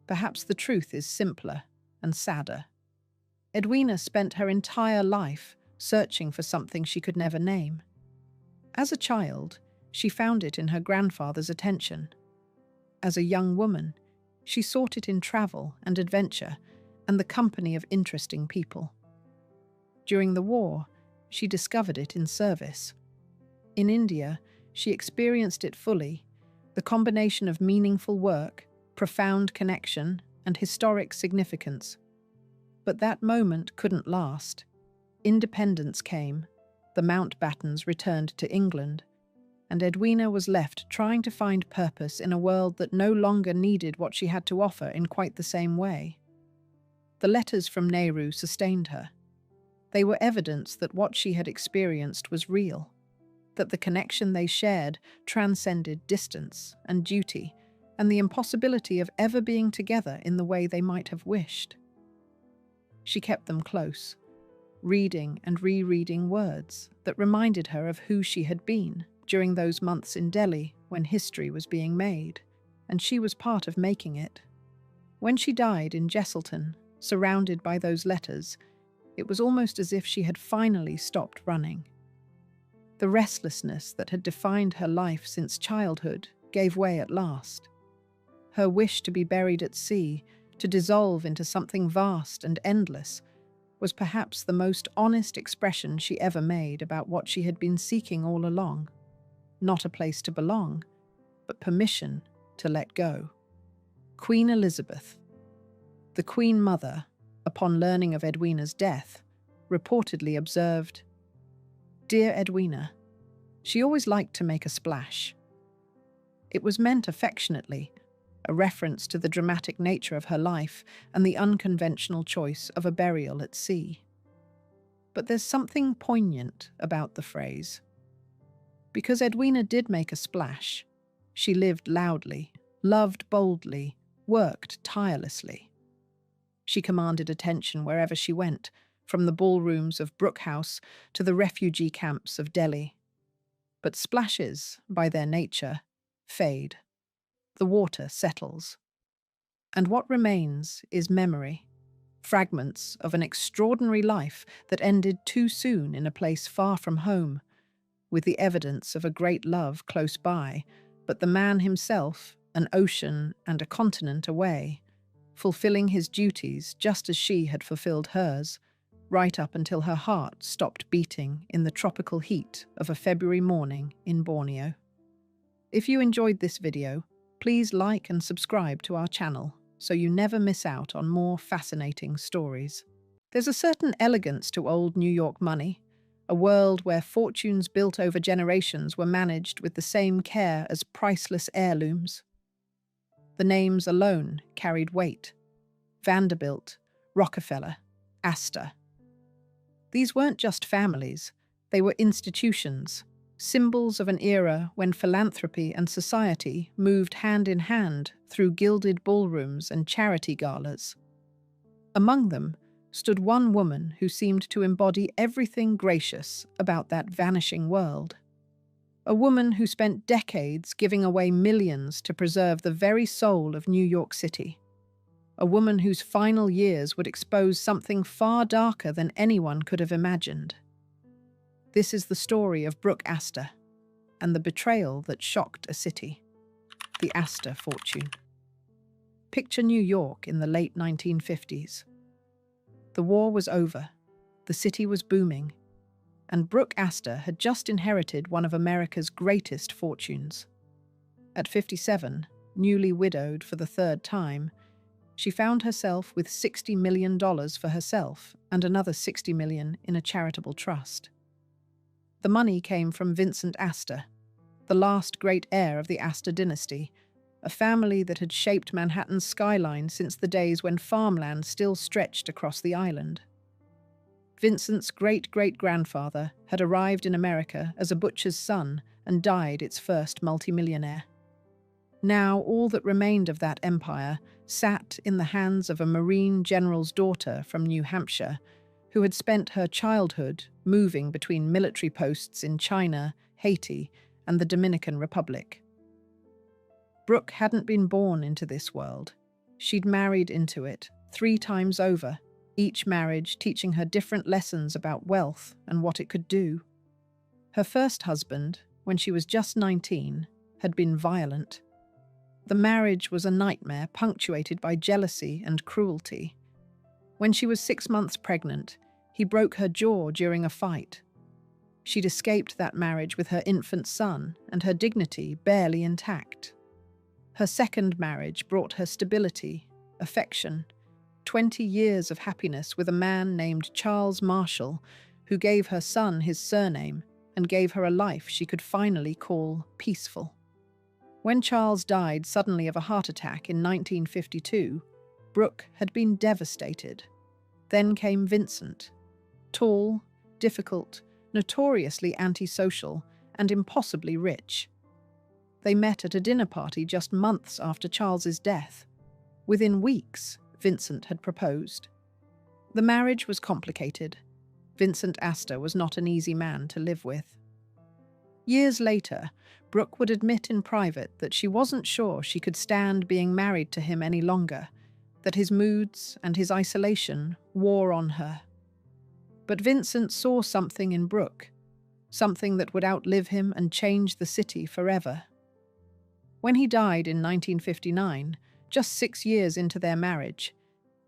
Perhaps the truth is simpler and sadder. Edwina spent her entire life searching for something she could never name. As a child, she found it in her grandfather's attention. As a young woman, she sought it in travel and adventure and the company of interesting people. During the war, she discovered it in service. In India, she experienced it fully, the combination of meaningful work, profound connection, and historic significance. But that moment couldn't last. Independence came, the Mountbattens returned to England, and Edwina was left trying to find purpose in a world that no longer needed what she had to offer in quite the same way. The letters from Nehru sustained her. They were evidence that what she had experienced was real, that the connection they shared transcended distance and duty and the impossibility of ever being together in the way they might have wished. She kept them close, reading and rereading words that reminded her of who she had been during those months in Delhi when history was being made, and she was part of making it. When she died in Jesselton, surrounded by those letters, it was almost as if she had finally stopped running. The restlessness that had defined her life since childhood gave way at last. Her wish to be buried at sea, to dissolve into something vast and endless, was perhaps the most honest expression she ever made about what she had been seeking all along. Not a place to belong, but permission to let go. Queen Elizabeth. The Queen Mother, upon learning of Edwina's death, reportedly observed, Dear Edwina, she always liked to make a splash. It was meant affectionately, a reference to the dramatic nature of her life and the unconventional choice of a burial at sea. But there's something poignant about the phrase. Because Edwina did make a splash, she lived loudly, loved boldly, worked tirelessly. She commanded attention wherever she went, from the ballrooms of Brooke House to the refugee camps of Delhi. But splashes, by their nature, fade. The water settles. And what remains is memory, fragments of an extraordinary life that ended too soon in a place far from home, with the evidence of a great love close by, but the man himself, an ocean and a continent away, fulfilling his duties just as she had fulfilled hers, right up until her heart stopped beating in the tropical heat of a February morning in Borneo. If you enjoyed this video, please like and subscribe to our channel so you never miss out on more fascinating stories. There's a certain elegance to old New York money, a world where fortunes built over generations were managed with the same care as priceless heirlooms. The names alone carried weight. Vanderbilt, Rockefeller, Astor. These weren't just families, they were institutions, symbols of an era when philanthropy and society moved hand in hand through gilded ballrooms and charity galas. Among them stood one woman who seemed to embody everything gracious about that vanishing world. A woman who spent decades giving away millions to preserve the very soul of New York City. A woman whose final years would expose something far darker than anyone could have imagined. This is the story of Brooke Astor and the betrayal that shocked a city. The Astor fortune. Picture New York in the late 1950s. The war was over, the city was booming, and Brooke Astor had just inherited one of America's greatest fortunes. At 57, newly widowed for the third time, she found herself with $60 million for herself and another $60 million in a charitable trust. The money came from Vincent Astor, the last great heir of the Astor dynasty, a family that had shaped Manhattan's skyline since the days when farmland still stretched across the island. Vincent's great-great-grandfather had arrived in America as a butcher's son and died its first multimillionaire. Now all that remained of that empire sat in the hands of a Marine general's daughter from New Hampshire, who had spent her childhood moving between military posts in China, Haiti, and the Dominican Republic. Brooke hadn't been born into this world. She'd married into it 3 times over, each marriage teaching her different lessons about wealth and what it could do. Her first husband, when she was just 19, had been violent. The marriage was a nightmare punctuated by jealousy and cruelty. When she was 6 months pregnant, he broke her jaw during a fight. She'd escaped that marriage with her infant son and her dignity barely intact. Her second marriage brought her stability, affection, 20 years of happiness with a man named Charles Marshall, who gave her son his surname and gave her a life she could finally call peaceful. When Charles died suddenly of a heart attack in 1952, Brooke had been devastated. Then came Vincent. Tall, difficult, notoriously antisocial, and impossibly rich. They met at a dinner party just months after Charles's death. Within weeks, Vincent had proposed. The marriage was complicated. Vincent Astor was not an easy man to live with. Years later, Brooke would admit in private that she wasn't sure she could stand being married to him any longer, that his moods and his isolation wore on her. But Vincent saw something in Brooke, something that would outlive him and change the city forever. When he died in 1959, just 6 years into their marriage,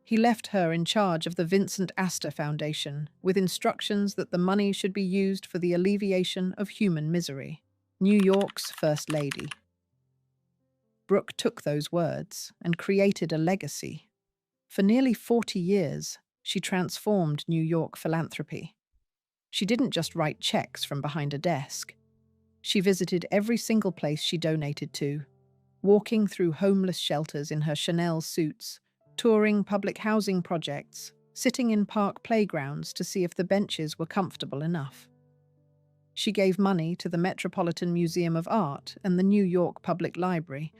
he left her in charge of the Vincent Astor Foundation with instructions that the money should be used for the alleviation of human misery. New York's First Lady. Brooke took those words and created a legacy. For nearly 40 years, she transformed New York philanthropy. She didn't just write checks from behind a desk. She visited every single place she donated to, walking through homeless shelters in her Chanel suits, touring public housing projects, sitting in park playgrounds to see if the benches were comfortable enough. She gave money to the Metropolitan Museum of Art and the New York Public Library,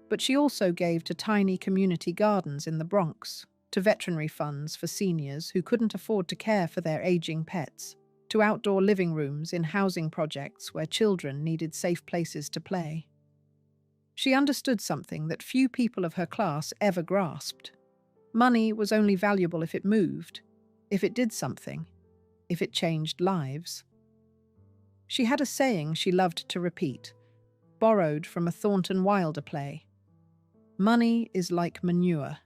but she also gave to tiny community gardens in the Bronx, to veterinary funds for seniors who couldn't afford to care for their aging pets, to outdoor living rooms in housing projects where children needed safe places to play. She understood something that few people of her class ever grasped. Money was only valuable if it moved, if it did something, if it changed lives. She had a saying she loved to repeat, borrowed from a Thornton Wilder play. Money is like manure.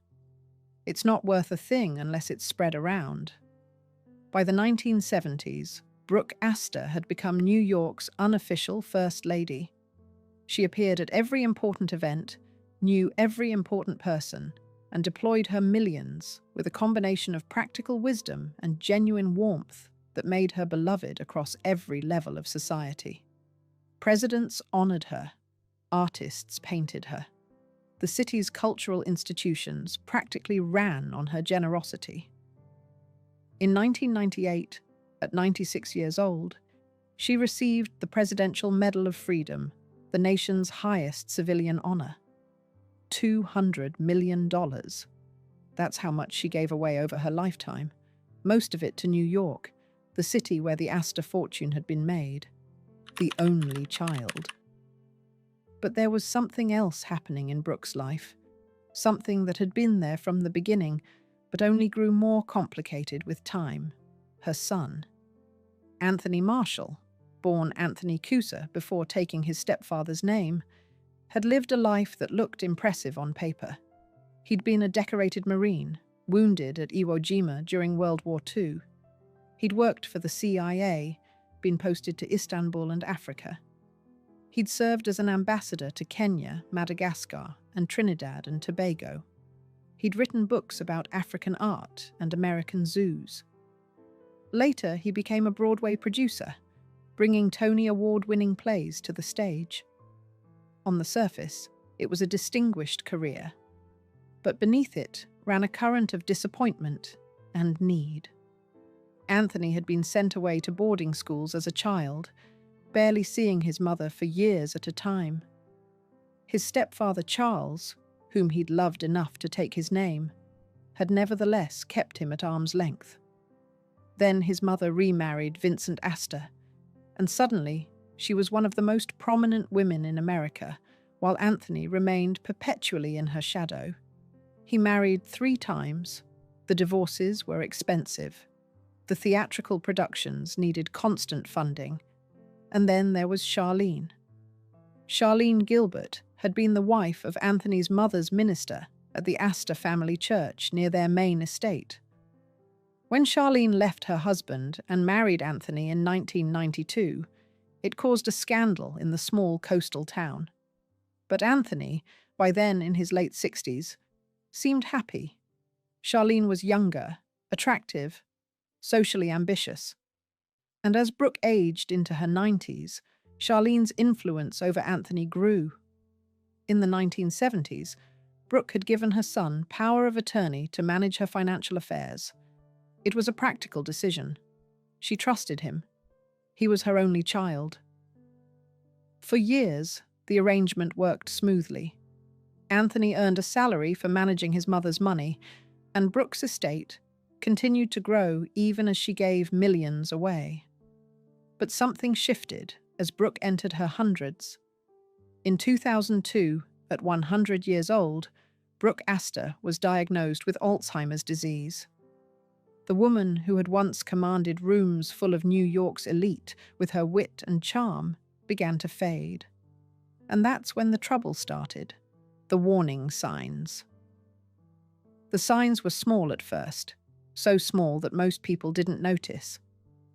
It's not worth a thing unless it's spread around. By the 1970s, Brooke Astor had become New York's unofficial First Lady. She appeared at every important event, knew every important person, and deployed her millions with a combination of practical wisdom and genuine warmth that made her beloved across every level of society. Presidents honored her. Artists painted her. The city's cultural institutions practically ran on her generosity. In 1998, at 96 years old, she received the Presidential Medal of Freedom, the nation's highest civilian honor. $200 million. That's how much she gave away over her lifetime, most of it to New York, the city where the Astor fortune had been made. The only child. But there was something else happening in Brooke's life, something that had been there from the beginning, but only grew more complicated with time. Her son. Anthony Marshall, born Anthony Coosa before taking his stepfather's name, had lived a life that looked impressive on paper. He'd been a decorated Marine, wounded at Iwo Jima during World War II. He'd worked for the CIA, been posted to Istanbul and Africa. He'd served as an ambassador to Kenya, Madagascar, and Trinidad and Tobago. He'd written books about African art and American zoos. Later, he became a Broadway producer, bringing Tony Award-winning plays to the stage. On the surface, it was a distinguished career, but beneath it ran a current of disappointment and need. Anthony had been sent away to boarding schools as a child, barely seeing his mother for years at a time. His stepfather Charles, whom he'd loved enough to take his name, had nevertheless kept him at arm's length. Then his mother remarried Vincent Astor, and suddenly she was one of the most prominent women in America, while Anthony remained perpetually in her shadow. He married 3 times. The divorces were expensive. The theatrical productions needed constant funding. And then there was Charlene. Charlene Gilbert had been the wife of Anthony's mother's minister at the Astor family church near their main estate. When Charlene left her husband and married Anthony in 1992, it caused a scandal in the small coastal town. But Anthony, by then in his late 60s, seemed happy. Charlene was younger, attractive, socially ambitious. And as Brooke aged into her 90s, Charlene's influence over Anthony grew. In the 1970s, Brooke had given her son power of attorney to manage her financial affairs. It was a practical decision. She trusted him. He was her only child. For years, the arrangement worked smoothly. Anthony earned a salary for managing his mother's money, and Brooke's estate continued to grow even as she gave millions away. But something shifted as Brooke entered her hundreds. In 2002, at 100 years old, Brooke Astor was diagnosed with Alzheimer's disease. The woman who had once commanded rooms full of New York's elite with her wit and charm began to fade. And that's when the trouble started, the warning signs. The signs were small at first, so small that most people didn't notice.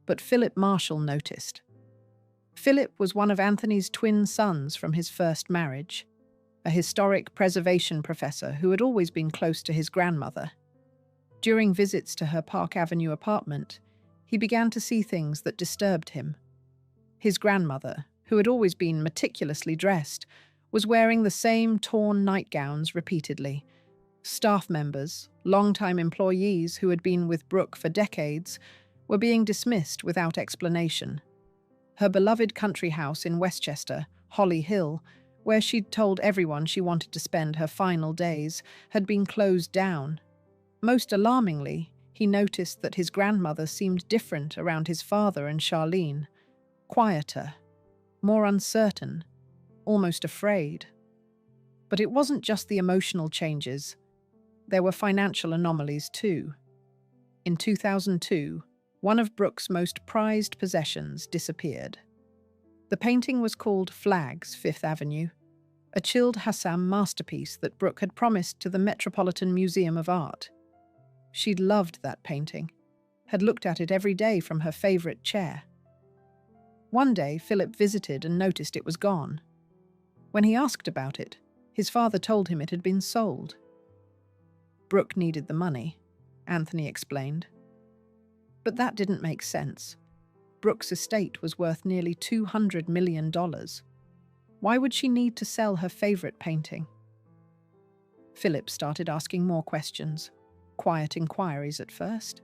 But Philip Marshall noticed. Philip was one of Anthony's twin sons from his first marriage, a historic preservation professor who had always been close to his grandmother. During visits to her Park Avenue apartment, he began to see things that disturbed him. His grandmother, who had always been meticulously dressed, was wearing the same torn nightgowns repeatedly. Staff members, long-time employees who had been with Brooke for decades, were being dismissed without explanation. Her beloved country house in Westchester, Holly Hill, where she'd told everyone she wanted to spend her final days, had been closed down. Most alarmingly, he noticed that his grandmother seemed different around his father and Charlene. Quieter, more uncertain, almost afraid. But it wasn't just the emotional changes. There were financial anomalies too. In 2002, one of Brooke's most prized possessions disappeared. The painting was called Flags, Fifth Avenue, a Childe Hassam masterpiece that Brooke had promised to the Metropolitan Museum of Art. She'd loved that painting, had looked at it every day from her favorite chair. One day, Philip visited and noticed it was gone. When he asked about it, his father told him it had been sold. Brooke needed the money, Anthony explained. But that didn't make sense. Brooke's estate was worth nearly $200 million. Why would she need to sell her favorite painting? Philip started asking more questions, quiet inquiries at first.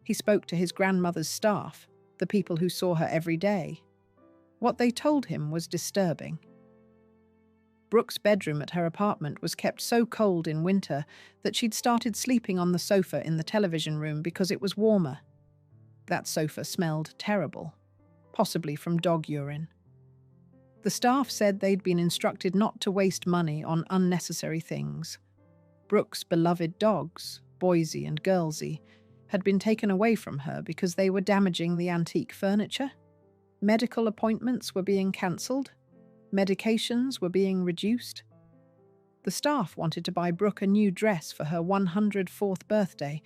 He spoke to his grandmother's staff, the people who saw her every day. What they told him was disturbing. Brooke's bedroom at her apartment was kept so cold in winter that she'd started sleeping on the sofa in the television room because it was warmer. That sofa smelled terrible, possibly from dog urine. The staff said they'd been instructed not to waste money on unnecessary things. Brooke's beloved dogs, Boise and Girlsy, had been taken away from her because they were damaging the antique furniture. Medical appointments were being cancelled. Medications were being reduced. The staff wanted to buy Brooke a new dress for her 104th birthday,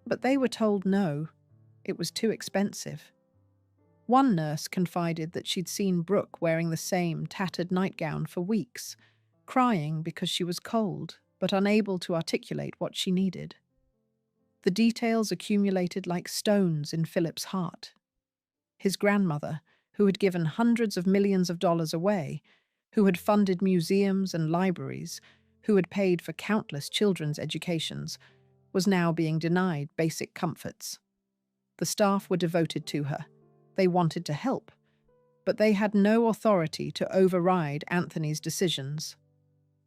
but they were told no, it was too expensive. One nurse confided that she'd seen Brooke wearing the same tattered nightgown for weeks, crying because she was cold, but unable to articulate what she needed. The details accumulated like stones in Philip's heart. His grandmother, who had given hundreds of millions of dollars away, who had funded museums and libraries, who had paid for countless children's educations, was now being denied basic comforts. The staff were devoted to her. They wanted to help, but they had no authority to override Anthony's decisions.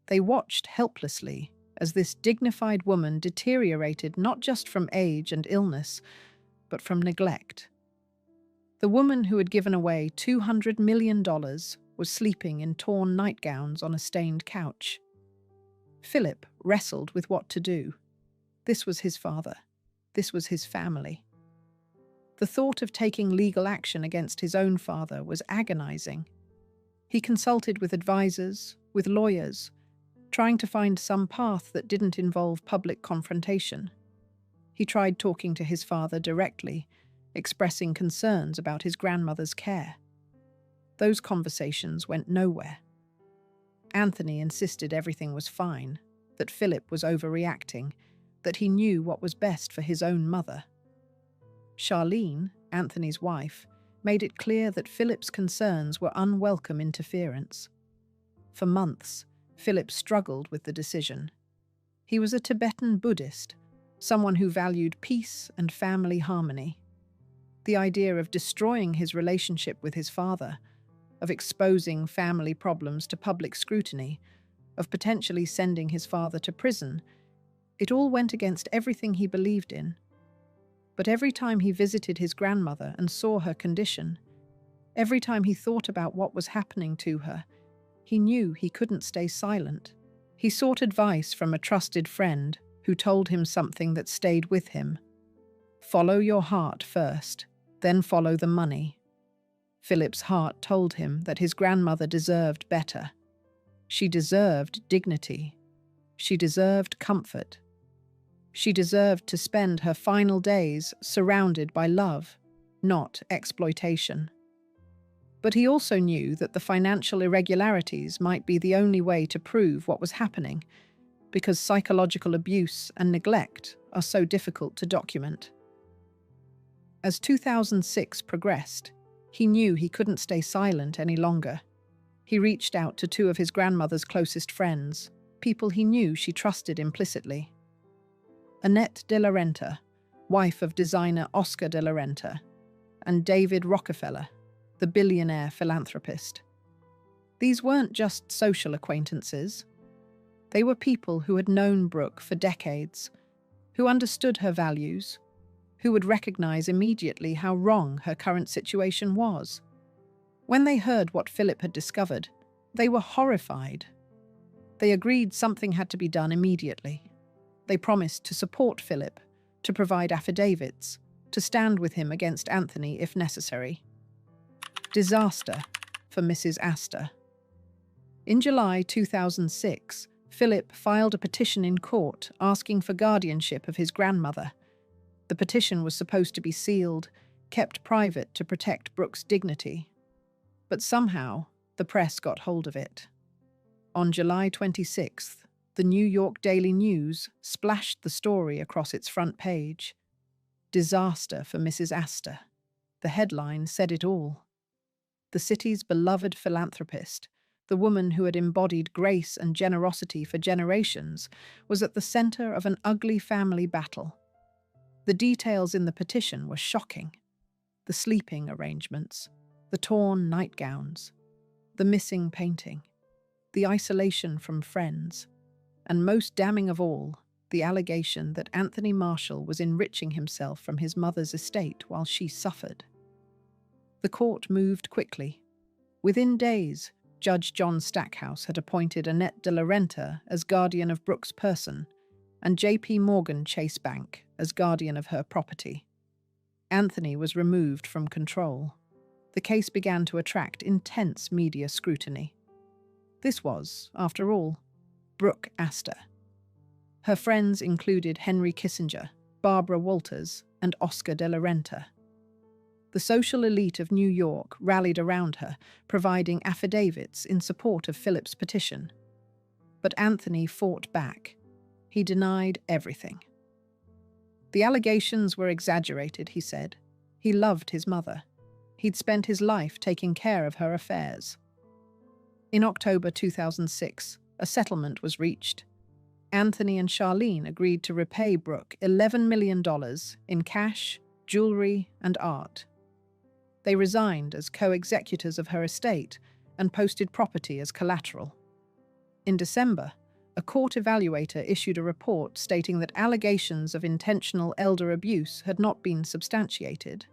They watched helplessly as this dignified woman deteriorated not just from age and illness, but from neglect. The woman who had given away $200 million was sleeping in torn nightgowns on a stained couch. Philip wrestled with what to do. This was his father. This was his family. The thought of taking legal action against his own father was agonizing. He consulted with advisors, with lawyers, trying to find some path that didn't involve public confrontation. He tried talking to his father directly, expressing concerns about his grandmother's care. Those conversations went nowhere. Anthony insisted everything was fine, that Philip was overreacting, that he knew what was best for his own mother. Charlene, Anthony's wife, made it clear that Philip's concerns were unwelcome interference. For months, Philip struggled with the decision. He was a Tibetan Buddhist, someone who valued peace and family harmony. The idea of destroying his relationship with his father, of exposing family problems to public scrutiny, of potentially sending his father to prison, it all went against everything he believed in. But every time he visited his grandmother and saw her condition, every time he thought about what was happening to her, he knew he couldn't stay silent. He sought advice from a trusted friend who told him something that stayed with him. Follow your heart first, then follow the money. Philip's heart told him that his grandmother deserved better. She deserved dignity. She deserved comfort. She deserved to spend her final days surrounded by love, not exploitation. But he also knew that the financial irregularities might be the only way to prove what was happening, because psychological abuse and neglect are so difficult to document. As 2006 progressed, he knew he couldn't stay silent any longer. He reached out to two of his grandmother's closest friends, people he knew she trusted implicitly. Annette de la Renta, wife of designer Oscar de la Renta, and David Rockefeller, the billionaire philanthropist. These weren't just social acquaintances. They were people who had known Brooke for decades, who understood her values, who would recognize immediately how wrong her current situation was. When they heard what Philip had discovered, they were horrified. They agreed something had to be done immediately. They promised to support Philip, to provide affidavits, to stand with him against Anthony if necessary. Disaster for Mrs. Astor. In July 2006, Philip filed a petition in court asking for guardianship of his grandmother. The petition was supposed to be sealed, kept private to protect Brooke's dignity. But somehow, the press got hold of it. On July 26th, the New York Daily News splashed the story across its front page. Disaster for Mrs. Astor. The headline said it all. The city's beloved philanthropist, the woman who had embodied grace and generosity for generations, was at the center of an ugly family battle. The details in the petition were shocking. The sleeping arrangements, the torn nightgowns, the missing painting, the isolation from friends, and most damning of all, the allegation that Anthony Marshall was enriching himself from his mother's estate while she suffered. The court moved quickly. Within days, Judge John Stackhouse had appointed Annette de la Renta as guardian of Brooke's person and J.P. Morgan Chase Bank as guardian of her property. Anthony was removed from control. The case began to attract intense media scrutiny. This was, after all, Brooke Astor. Her friends included Henry Kissinger, Barbara Walters, and Oscar de la Renta. The social elite of New York rallied around her, providing affidavits in support of Philip's petition. But Anthony fought back. He denied everything. The allegations were exaggerated, he said. He loved his mother. He'd spent his life taking care of her affairs. In October 2006, a settlement was reached. Anthony and Charlene agreed to repay Brooke $11 million in cash, jewelry, and art. They resigned as co-executors of her estate and posted property as collateral. In December, a court evaluator issued a report stating that allegations of intentional elder abuse had not been substantiated.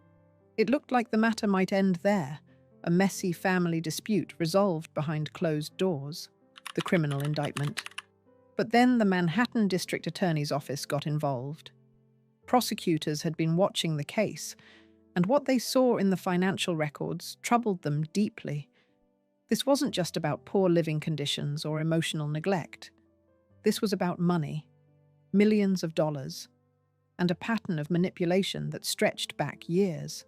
It looked like the matter might end there, a messy family dispute resolved behind closed doors. The criminal indictment. But then the Manhattan District Attorney's Office got involved. Prosecutors had been watching the case, and what they saw in the financial records troubled them deeply. This wasn't just about poor living conditions or emotional neglect. This was about money, millions of dollars, and a pattern of manipulation that stretched back years.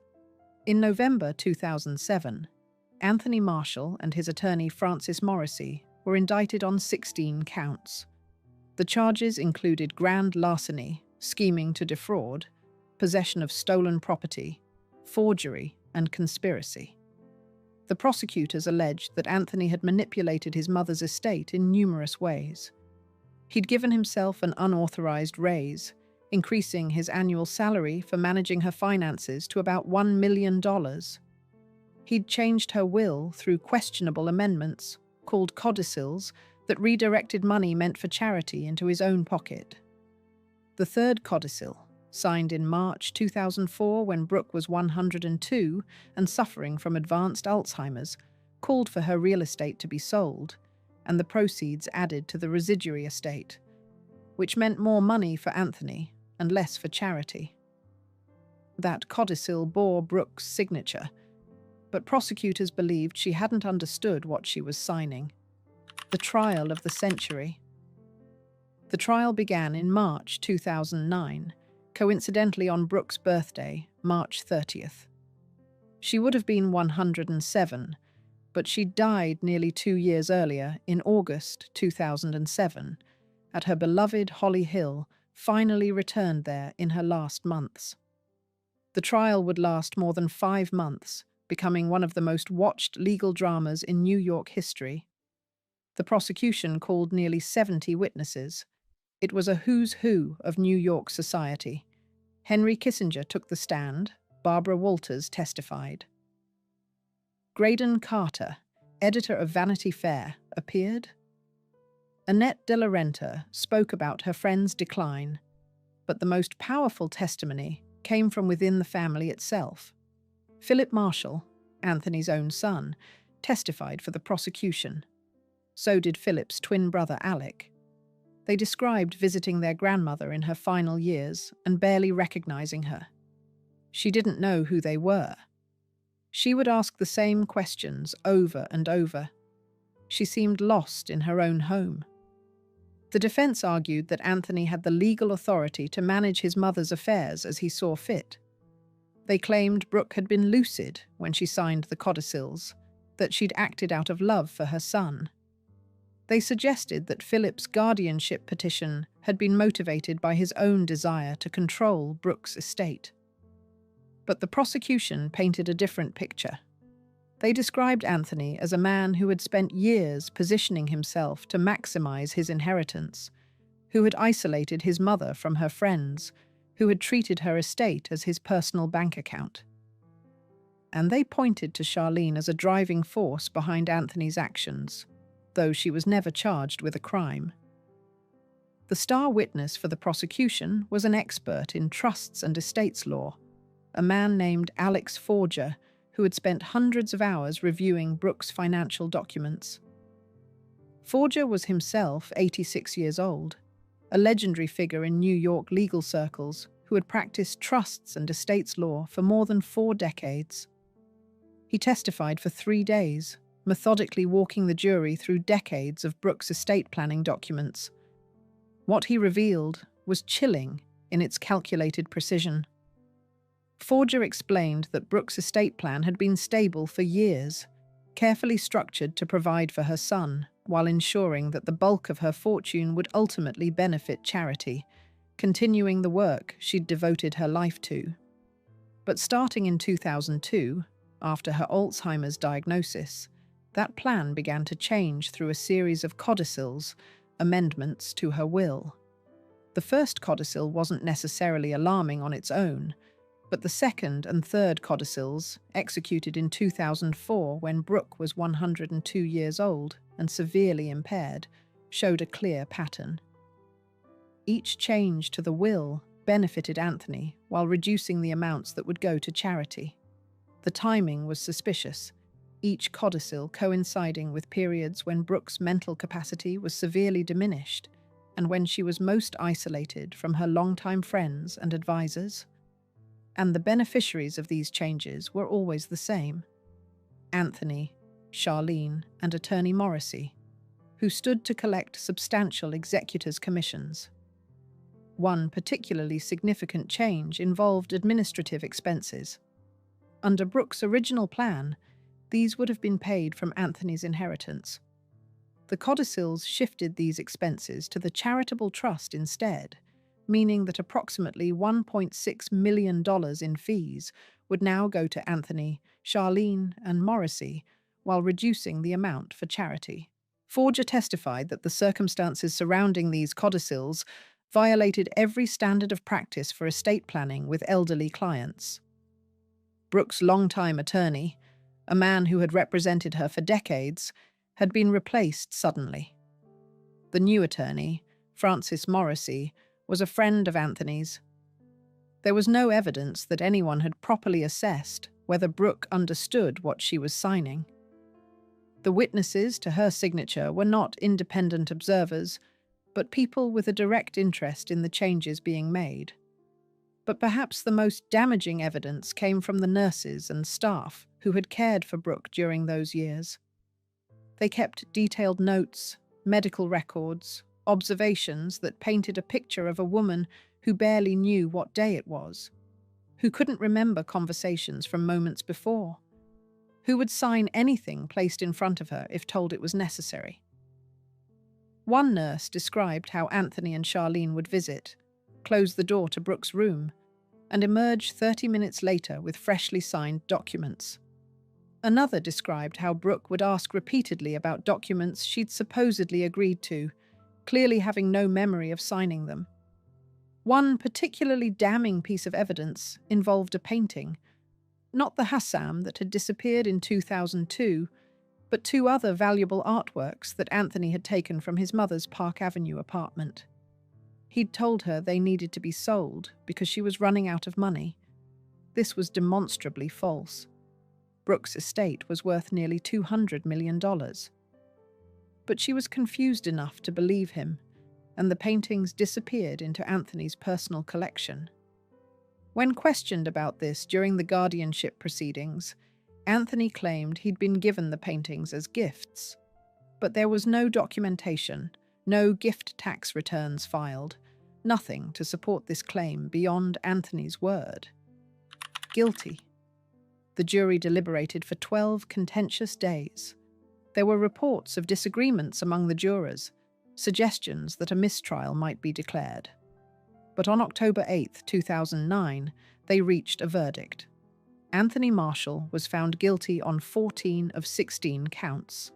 In November 2007, Anthony Marshall and his attorney Francis Morrissey were indicted on 16 counts. The charges included grand larceny, scheming to defraud, possession of stolen property, forgery, and conspiracy. The prosecutors alleged that Anthony had manipulated his mother's estate in numerous ways. He'd given himself an unauthorized raise, increasing his annual salary for managing her finances to about $1 million. He'd changed her will through questionable amendments, called codicils, that redirected money meant for charity into his own pocket. The third codicil, signed in March 2004 when Brooke was 102 and suffering from advanced Alzheimer's, called for her real estate to be sold, and the proceeds added to the residuary estate, which meant more money for Anthony and less for charity. That codicil bore Brooke's signature, but prosecutors believed she hadn't understood what she was signing. The trial of the century. The trial began in March 2009, coincidentally on Brooke's birthday, March 30th. She would have been 107, but she died nearly 2 years earlier, in August 2007, at her beloved Holly Hill, finally returned there in her last months. The trial would last more than 5 months, becoming one of the most watched legal dramas in New York history. The prosecution called nearly 70 witnesses. It was a who's who of New York society. Henry Kissinger took the stand. Barbara Walters testified. Graydon Carter, editor of Vanity Fair, appeared. Annette de la Renta spoke about her friend's decline, but the most powerful testimony came from within the family itself. Philip Marshall, Anthony's own son, testified for the prosecution. So did Philip's twin brother Alec. They described visiting their grandmother in her final years and barely recognizing her. She didn't know who they were. She would ask the same questions over and over. She seemed lost in her own home. The defense argued that Anthony had the legal authority to manage his mother's affairs as he saw fit. They claimed Brooke had been lucid when she signed the codicils, that she'd acted out of love for her son. They suggested that Philip's guardianship petition had been motivated by his own desire to control Brooke's estate. But the prosecution painted a different picture. They described Anthony as a man who had spent years positioning himself to maximize his inheritance, who had isolated his mother from her friends, who had treated her estate as his personal bank account. And they pointed to Charlene as a driving force behind Anthony's actions, though she was never charged with a crime. The star witness for the prosecution was an expert in trusts and estates law, a man named Alex Forger, who had spent hundreds of hours reviewing Brooke's financial documents. Forger was himself 86 years old, a legendary figure in New York legal circles who had practiced trusts and estates law for more than 4 decades. He testified for 3 days, methodically walking the jury through decades of Brooke's estate planning documents. What he revealed was chilling in its calculated precision. Forger explained that Brooke's estate plan had been stable for years, carefully structured to provide for her son, while ensuring that the bulk of her fortune would ultimately benefit charity, continuing the work she'd devoted her life to. But starting in 2002, after her Alzheimer's diagnosis, that plan began to change through a series of codicils, amendments to her will. The first codicil wasn't necessarily alarming on its own, but the second and third codicils, executed in 2004 when Brooke was 102 years old and severely impaired, showed a clear pattern. Each change to the will benefited Anthony while reducing the amounts that would go to charity. The timing was suspicious, each codicil coinciding with periods when Brooke's mental capacity was severely diminished and when she was most isolated from her longtime friends and advisors. And the beneficiaries of these changes were always the same: Anthony, Charlene, and attorney Morrissey, who stood to collect substantial executors' commissions. One particularly significant change involved administrative expenses. Under Brooke's original plan, these would have been paid from Anthony's inheritance. The codicils shifted these expenses to the charitable trust instead, meaning that approximately $1.6 million in fees would now go to Anthony, Charlene, and Morrissey, while reducing the amount for charity. Forger testified that the circumstances surrounding these codicils violated every standard of practice for estate planning with elderly clients. Brooke's longtime attorney, a man who had represented her for decades, had been replaced suddenly. The new attorney, Francis Morrissey, was a friend of Anthony's. There was no evidence that anyone had properly assessed whether Brooke understood what she was signing. The witnesses to her signature were not independent observers, but people with a direct interest in the changes being made. But perhaps the most damaging evidence came from the nurses and staff who had cared for Brooke during those years. They kept detailed notes, medical records, observations that painted a picture of a woman who barely knew what day it was, who couldn't remember conversations from moments before, who would sign anything placed in front of her if told it was necessary. One nurse described how Anthony and Charlene would visit, close the door to Brooke's room, and emerge 30 minutes later with freshly signed documents. Another described how Brooke would ask repeatedly about documents she'd supposedly agreed to, clearly having no memory of signing them. One particularly damning piece of evidence involved a painting, not the Hassam that had disappeared in 2002, but two other valuable artworks that Anthony had taken from his mother's Park Avenue apartment. He'd told her they needed to be sold because she was running out of money. This was demonstrably false. Brooke's estate was worth nearly $200 million. But she was confused enough to believe him, and the paintings disappeared into Anthony's personal collection. When questioned about this during the guardianship proceedings, Anthony claimed he'd been given the paintings as gifts. But there was no documentation, no gift tax returns filed, nothing to support this claim beyond Anthony's word. Guilty. The jury deliberated for 12 contentious days. There were reports of disagreements among the jurors, suggestions that a mistrial might be declared. But on October 8, 2009, they reached a verdict. Anthony Marshall was found guilty on 14 of 16 counts.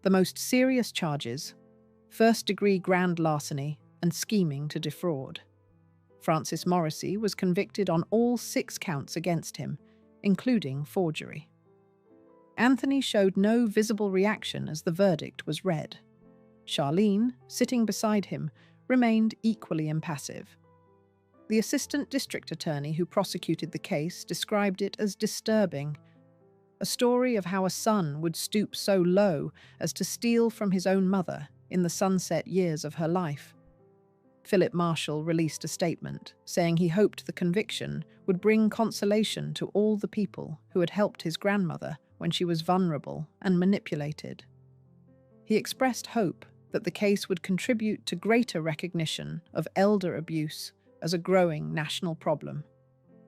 The most serious charges: first-degree grand larceny and scheming to defraud. Francis Morrissey was convicted on all 6 counts against him, including forgery. Anthony showed no visible reaction as the verdict was read. Charlene, sitting beside him, remained equally impassive. The assistant district attorney who prosecuted the case described it as disturbing, a story of how a son would stoop so low as to steal from his own mother in the sunset years of her life. Philip Marshall released a statement saying he hoped the conviction would bring consolation to all the people who had helped his grandmother when she was vulnerable and manipulated. He expressed hope that the case would contribute to greater recognition of elder abuse as a growing national problem.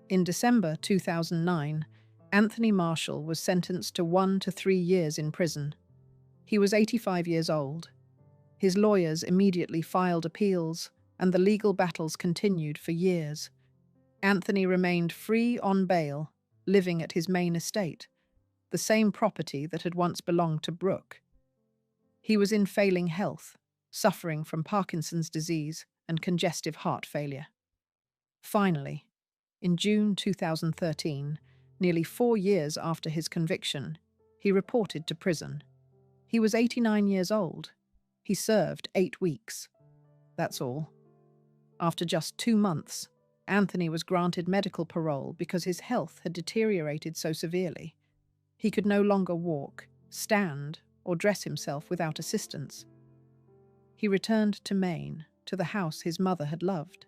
In December 2009, Anthony Marshall was sentenced to 1 to 3 years in prison. He was 85 years old. His lawyers immediately filed appeals, and the legal battles continued for years. Anthony remained free on bail, living at his main estate, the same property that had once belonged to Brooke. He was in failing health, suffering from Parkinson's disease and congestive heart failure. Finally, in June 2013, nearly 4 years after his conviction, he reported to prison. He was 89 years old. He served 8 weeks. That's all. After just 2 months, Anthony was granted medical parole because his health had deteriorated so severely. He could no longer walk, stand, or dress himself without assistance. He returned to Maine, to the house his mother had loved,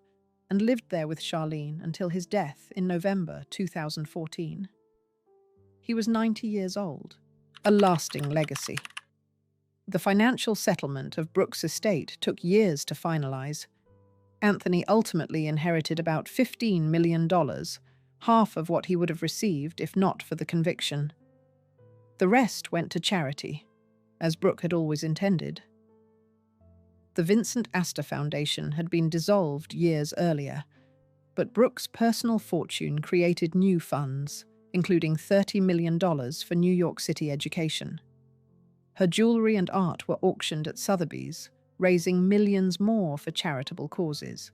and lived there with Charlene until his death in November 2014. He was 90 years old, a lasting legacy. The financial settlement of Brooke's estate took years to finalize. Anthony ultimately inherited about $15 million, half of what he would have received if not for the conviction. The rest went to charity, as Brooke had always intended. The Vincent Astor Foundation had been dissolved years earlier, but Brooke's personal fortune created new funds, including $30 million for New York City education. Her jewelry and art were auctioned at Sotheby's, raising millions more for charitable causes.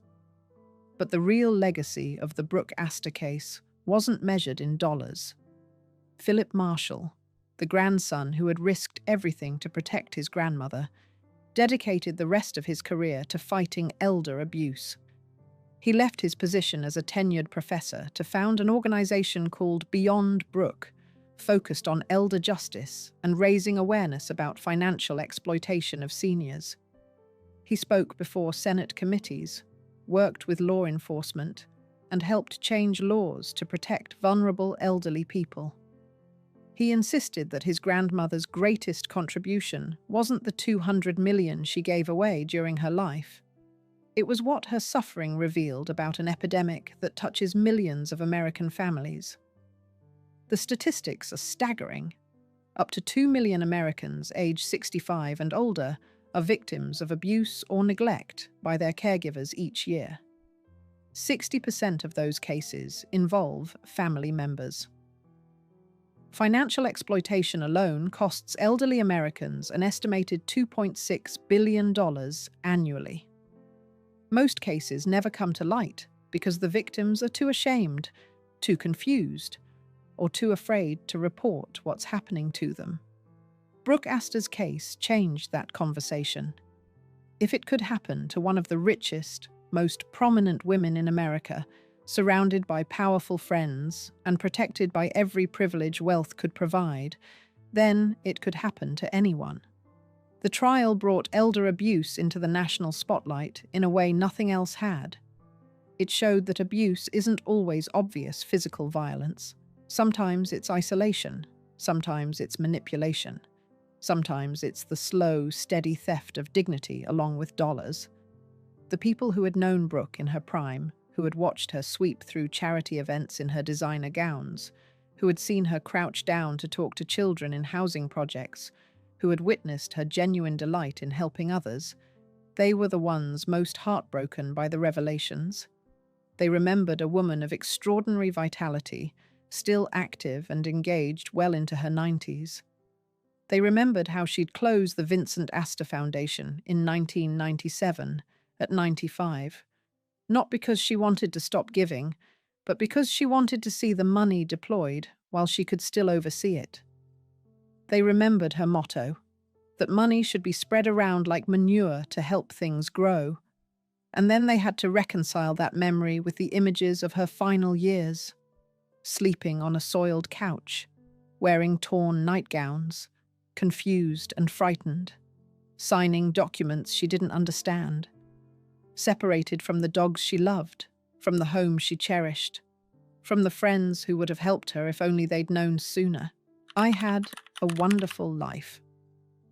But the real legacy of the Brooke Astor case wasn't measured in dollars. Philip Marshall, the grandson who had risked everything to protect his grandmother, dedicated the rest of his career to fighting elder abuse. He left his position as a tenured professor to found an organization called Beyond Brooke, focused on elder justice and raising awareness about financial exploitation of seniors. He spoke before Senate committees, worked with law enforcement, and helped change laws to protect vulnerable elderly people. He insisted that his grandmother's greatest contribution wasn't the $200 million she gave away during her life. It was what her suffering revealed about an epidemic that touches millions of American families. The statistics are staggering. Up to 2 million Americans aged 65 and older are victims of abuse or neglect by their caregivers each year. 60% of those cases involve family members. Financial exploitation alone costs elderly Americans an estimated $2.6 billion annually. Most cases never come to light because the victims are too ashamed, too confused, or too afraid to report what's happening to them. Brooke Astor's case changed that conversation. If it could happen to one of the richest, most prominent women in America, surrounded by powerful friends and protected by every privilege wealth could provide, then it could happen to anyone. The trial brought elder abuse into the national spotlight in a way nothing else had. It showed that abuse isn't always obvious physical violence. Sometimes it's isolation, sometimes it's manipulation, sometimes it's the slow, steady theft of dignity along with dollars. The people who had known Brooke in her prime, who had watched her sweep through charity events in her designer gowns, who had seen her crouch down to talk to children in housing projects, who had witnessed her genuine delight in helping others, they were the ones most heartbroken by the revelations. They remembered a woman of extraordinary vitality, still active and engaged well into her 90s. They remembered how she'd closed the Vincent Astor Foundation in 1997 at 95. Not because she wanted to stop giving, but because she wanted to see the money deployed while she could still oversee it. They remembered her motto, that money should be spread around like manure to help things grow. And then they had to reconcile that memory with the images of her final years, sleeping on a soiled couch, wearing torn nightgowns, confused and frightened, signing documents she didn't understand, separated from the dogs she loved, from the home she cherished, from the friends who would have helped her if only they'd known sooner. I had a wonderful life.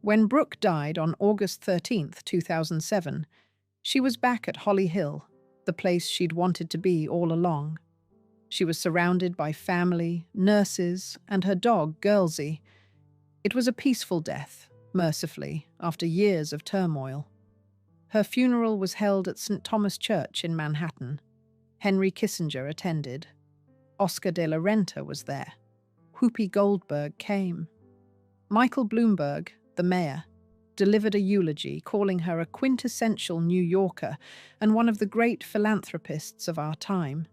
When Brooke died on August 13th, 2007, she was back at Holly Hill, the place she'd wanted to be all along. She was surrounded by family, nurses, and her dog, Girlsy. It was a peaceful death, mercifully, after years of turmoil. Her funeral was held at St. Thomas Church in Manhattan. Henry Kissinger attended. Oscar de la Renta was there. Whoopi Goldberg came. Michael Bloomberg, the mayor, delivered a eulogy calling her a quintessential New Yorker and one of the great philanthropists of our time.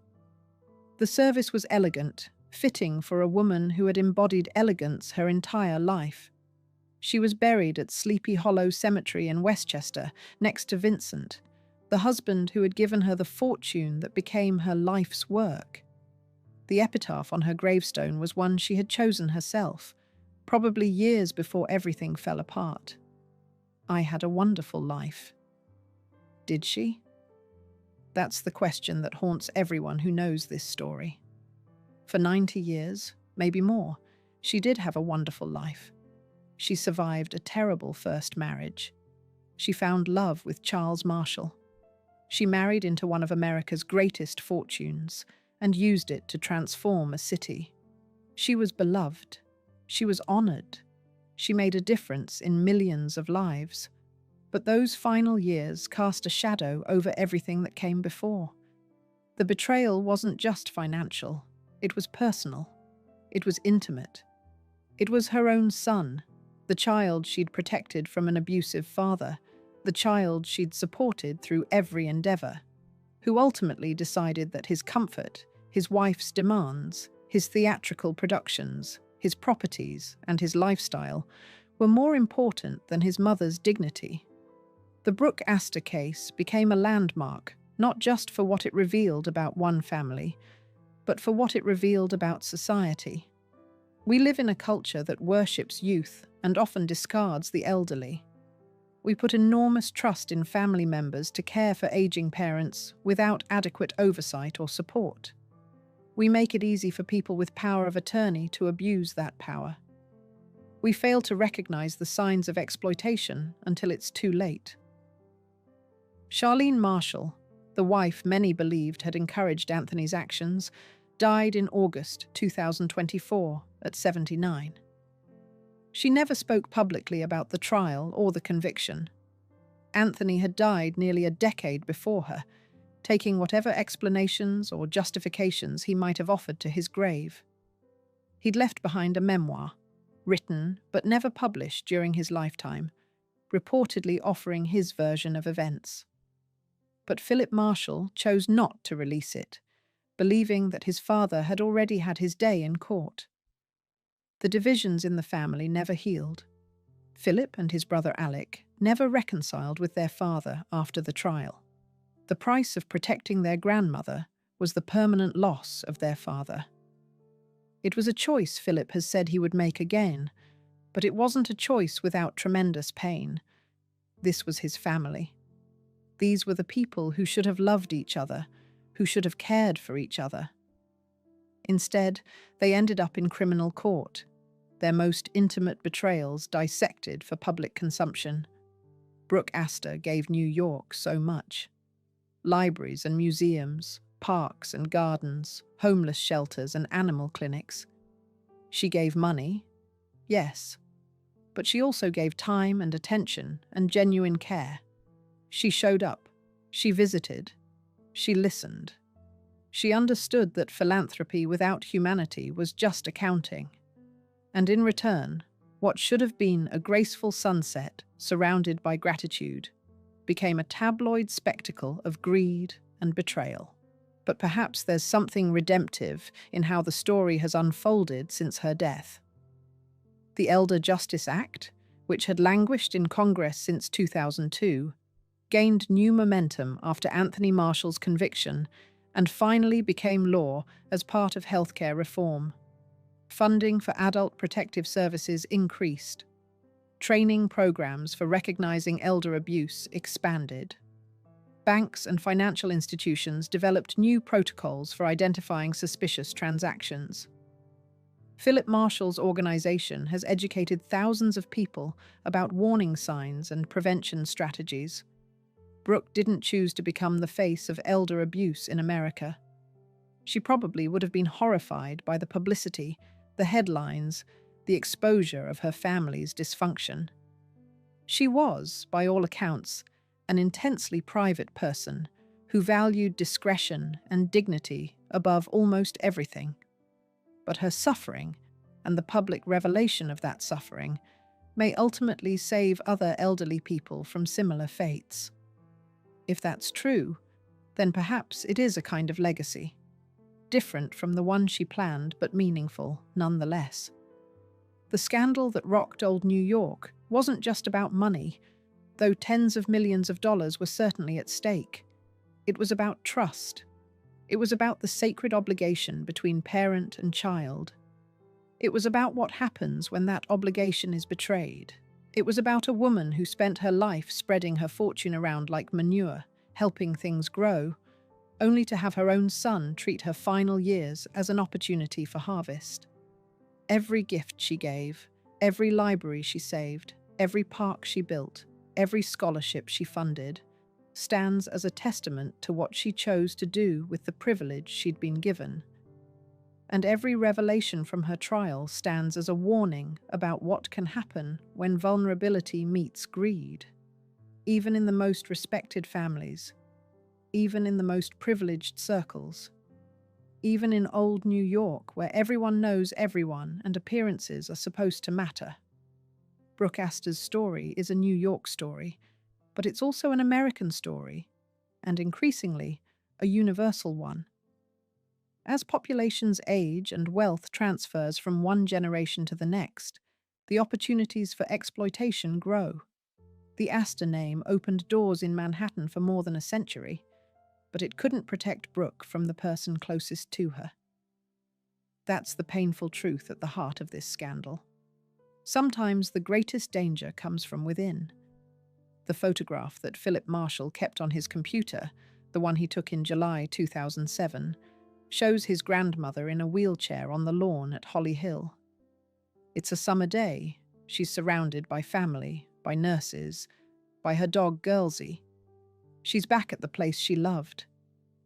The service was elegant, fitting for a woman who had embodied elegance her entire life. She was buried at Sleepy Hollow Cemetery in Westchester, next to Vincent, the husband who had given her the fortune that became her life's work. The epitaph on her gravestone was one she had chosen herself, probably years before everything fell apart. I had a wonderful life. Did she? That's the question that haunts everyone who knows this story. For 90 years, maybe more, she did have a wonderful life. She survived a terrible first marriage. She found love with Charles Marshall. She married into one of America's greatest fortunes and used it to transform a city. She was beloved. She was honored. She made a difference in millions of lives. But those final years cast a shadow over everything that came before. The betrayal wasn't just financial. It was personal. It was intimate. It was her own son, the child she'd protected from an abusive father, the child she'd supported through every endeavor, who ultimately decided that his comfort, his wife's demands, his theatrical productions, his properties, and his lifestyle were more important than his mother's dignity. The Brooke Astor case became a landmark, not just for what it revealed about one family, but for what it revealed about society. We live in a culture that worships youth and often discards the elderly. We put enormous trust in family members to care for aging parents without adequate oversight or support. We make it easy for people with power of attorney to abuse that power. We fail to recognize the signs of exploitation until it's too late. Charlene Marshall, the wife many believed had encouraged Anthony's actions, died in August 2024 at 79. She never spoke publicly about the trial or the conviction. Anthony had died nearly a decade before her, taking whatever explanations or justifications he might have offered to his grave. He'd left behind a memoir, written but never published during his lifetime, reportedly offering his version of events. But Philip Marshall chose not to release it, believing that his father had already had his day in court. The divisions in the family never healed. Philip and his brother Alec never reconciled with their father after the trial. The price of protecting their grandmother was the permanent loss of their father. It was a choice Philip has said he would make again, but it wasn't a choice without tremendous pain. This was his family. These were the people who should have loved each other, who should have cared for each other. Instead, they ended up in criminal court, their most intimate betrayals dissected for public consumption. Brooke Astor gave New York so much. Libraries and museums, parks and gardens, homeless shelters and animal clinics. She gave money, yes, but she also gave time and attention and genuine care. She showed up, she visited, she listened. She understood that philanthropy without humanity was just accounting. And in return, what should have been a graceful sunset surrounded by gratitude became a tabloid spectacle of greed and betrayal. But perhaps there's something redemptive in how the story has unfolded since her death. The Elder Justice Act, which had languished in Congress since 2002, gained new momentum after Anthony Marshall's conviction and finally became law as part of healthcare reform. Funding for adult protective services increased. Training programs for recognizing elder abuse expanded. Banks and financial institutions developed new protocols for identifying suspicious transactions. Philip Marshall's organization has educated thousands of people about warning signs and prevention strategies. Brooke didn't choose to become the face of elder abuse in America. She probably would have been horrified by the publicity, the headlines, the exposure of her family's dysfunction. She was, by all accounts, an intensely private person who valued discretion and dignity above almost everything. But her suffering, and the public revelation of that suffering, may ultimately save other elderly people from similar fates. If that's true, then perhaps it is a kind of legacy, different from the one she planned but meaningful nonetheless. The scandal that rocked old New York wasn't just about money, though tens of millions of dollars were certainly at stake. It was about trust. It was about the sacred obligation between parent and child. It was about what happens when that obligation is betrayed. It was about a woman who spent her life spreading her fortune around like manure, helping things grow, only to have her own son treat her final years as an opportunity for harvest. Every gift she gave, every library she saved, every park she built, every scholarship she funded, stands as a testament to what she chose to do with the privilege she'd been given. And every revelation from her trial stands as a warning about what can happen when vulnerability meets greed. Even in the most respected families, even in the most privileged circles, even in old New York where everyone knows everyone and appearances are supposed to matter. Brooke Astor's story is a New York story, but it's also an American story, and increasingly, a universal one. As populations age and wealth transfers from one generation to the next, the opportunities for exploitation grow. The Astor name opened doors in Manhattan for more than a century, but it couldn't protect Brooke from the person closest to her. That's the painful truth at the heart of this scandal. Sometimes the greatest danger comes from within. The photograph that Philip Marshall kept on his computer, the one he took in July 2007, shows his grandmother in a wheelchair on the lawn at Holly Hill. It's a summer day. She's surrounded by family, by nurses, by her dog Girlsy. She's back at the place she loved.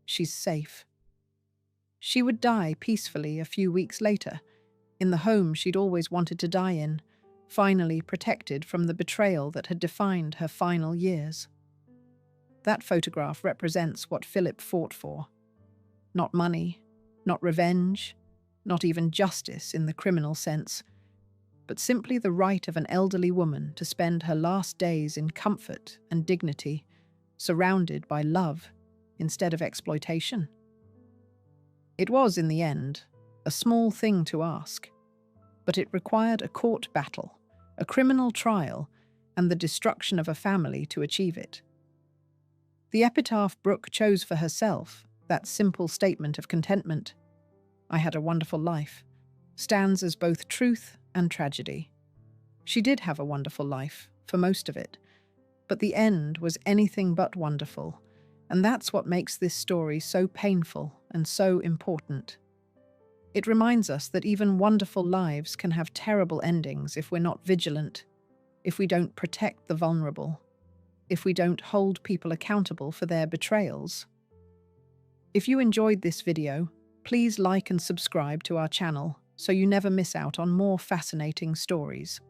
She's safe. She would die peacefully a few weeks later, in the home she'd always wanted to die in, finally protected from the betrayal that had defined her final years. That photograph represents what Philip fought for. Not money, not revenge, not even justice in the criminal sense, but simply the right of an elderly woman to spend her last days in comfort and dignity, surrounded by love instead of exploitation. It was, in the end, a small thing to ask, but it required a court battle, a criminal trial, and the destruction of a family to achieve it. The epitaph Brooke chose for herself, that simple statement of contentment, "I had a wonderful life," stands as both truth and tragedy. She did have a wonderful life, for most of it, but the end was anything but wonderful, and that's what makes this story so painful and so important. It reminds us that even wonderful lives can have terrible endings if we're not vigilant, if we don't protect the vulnerable, if we don't hold people accountable for their betrayals. If you enjoyed this video, please like and subscribe to our channel so you never miss out on more fascinating stories.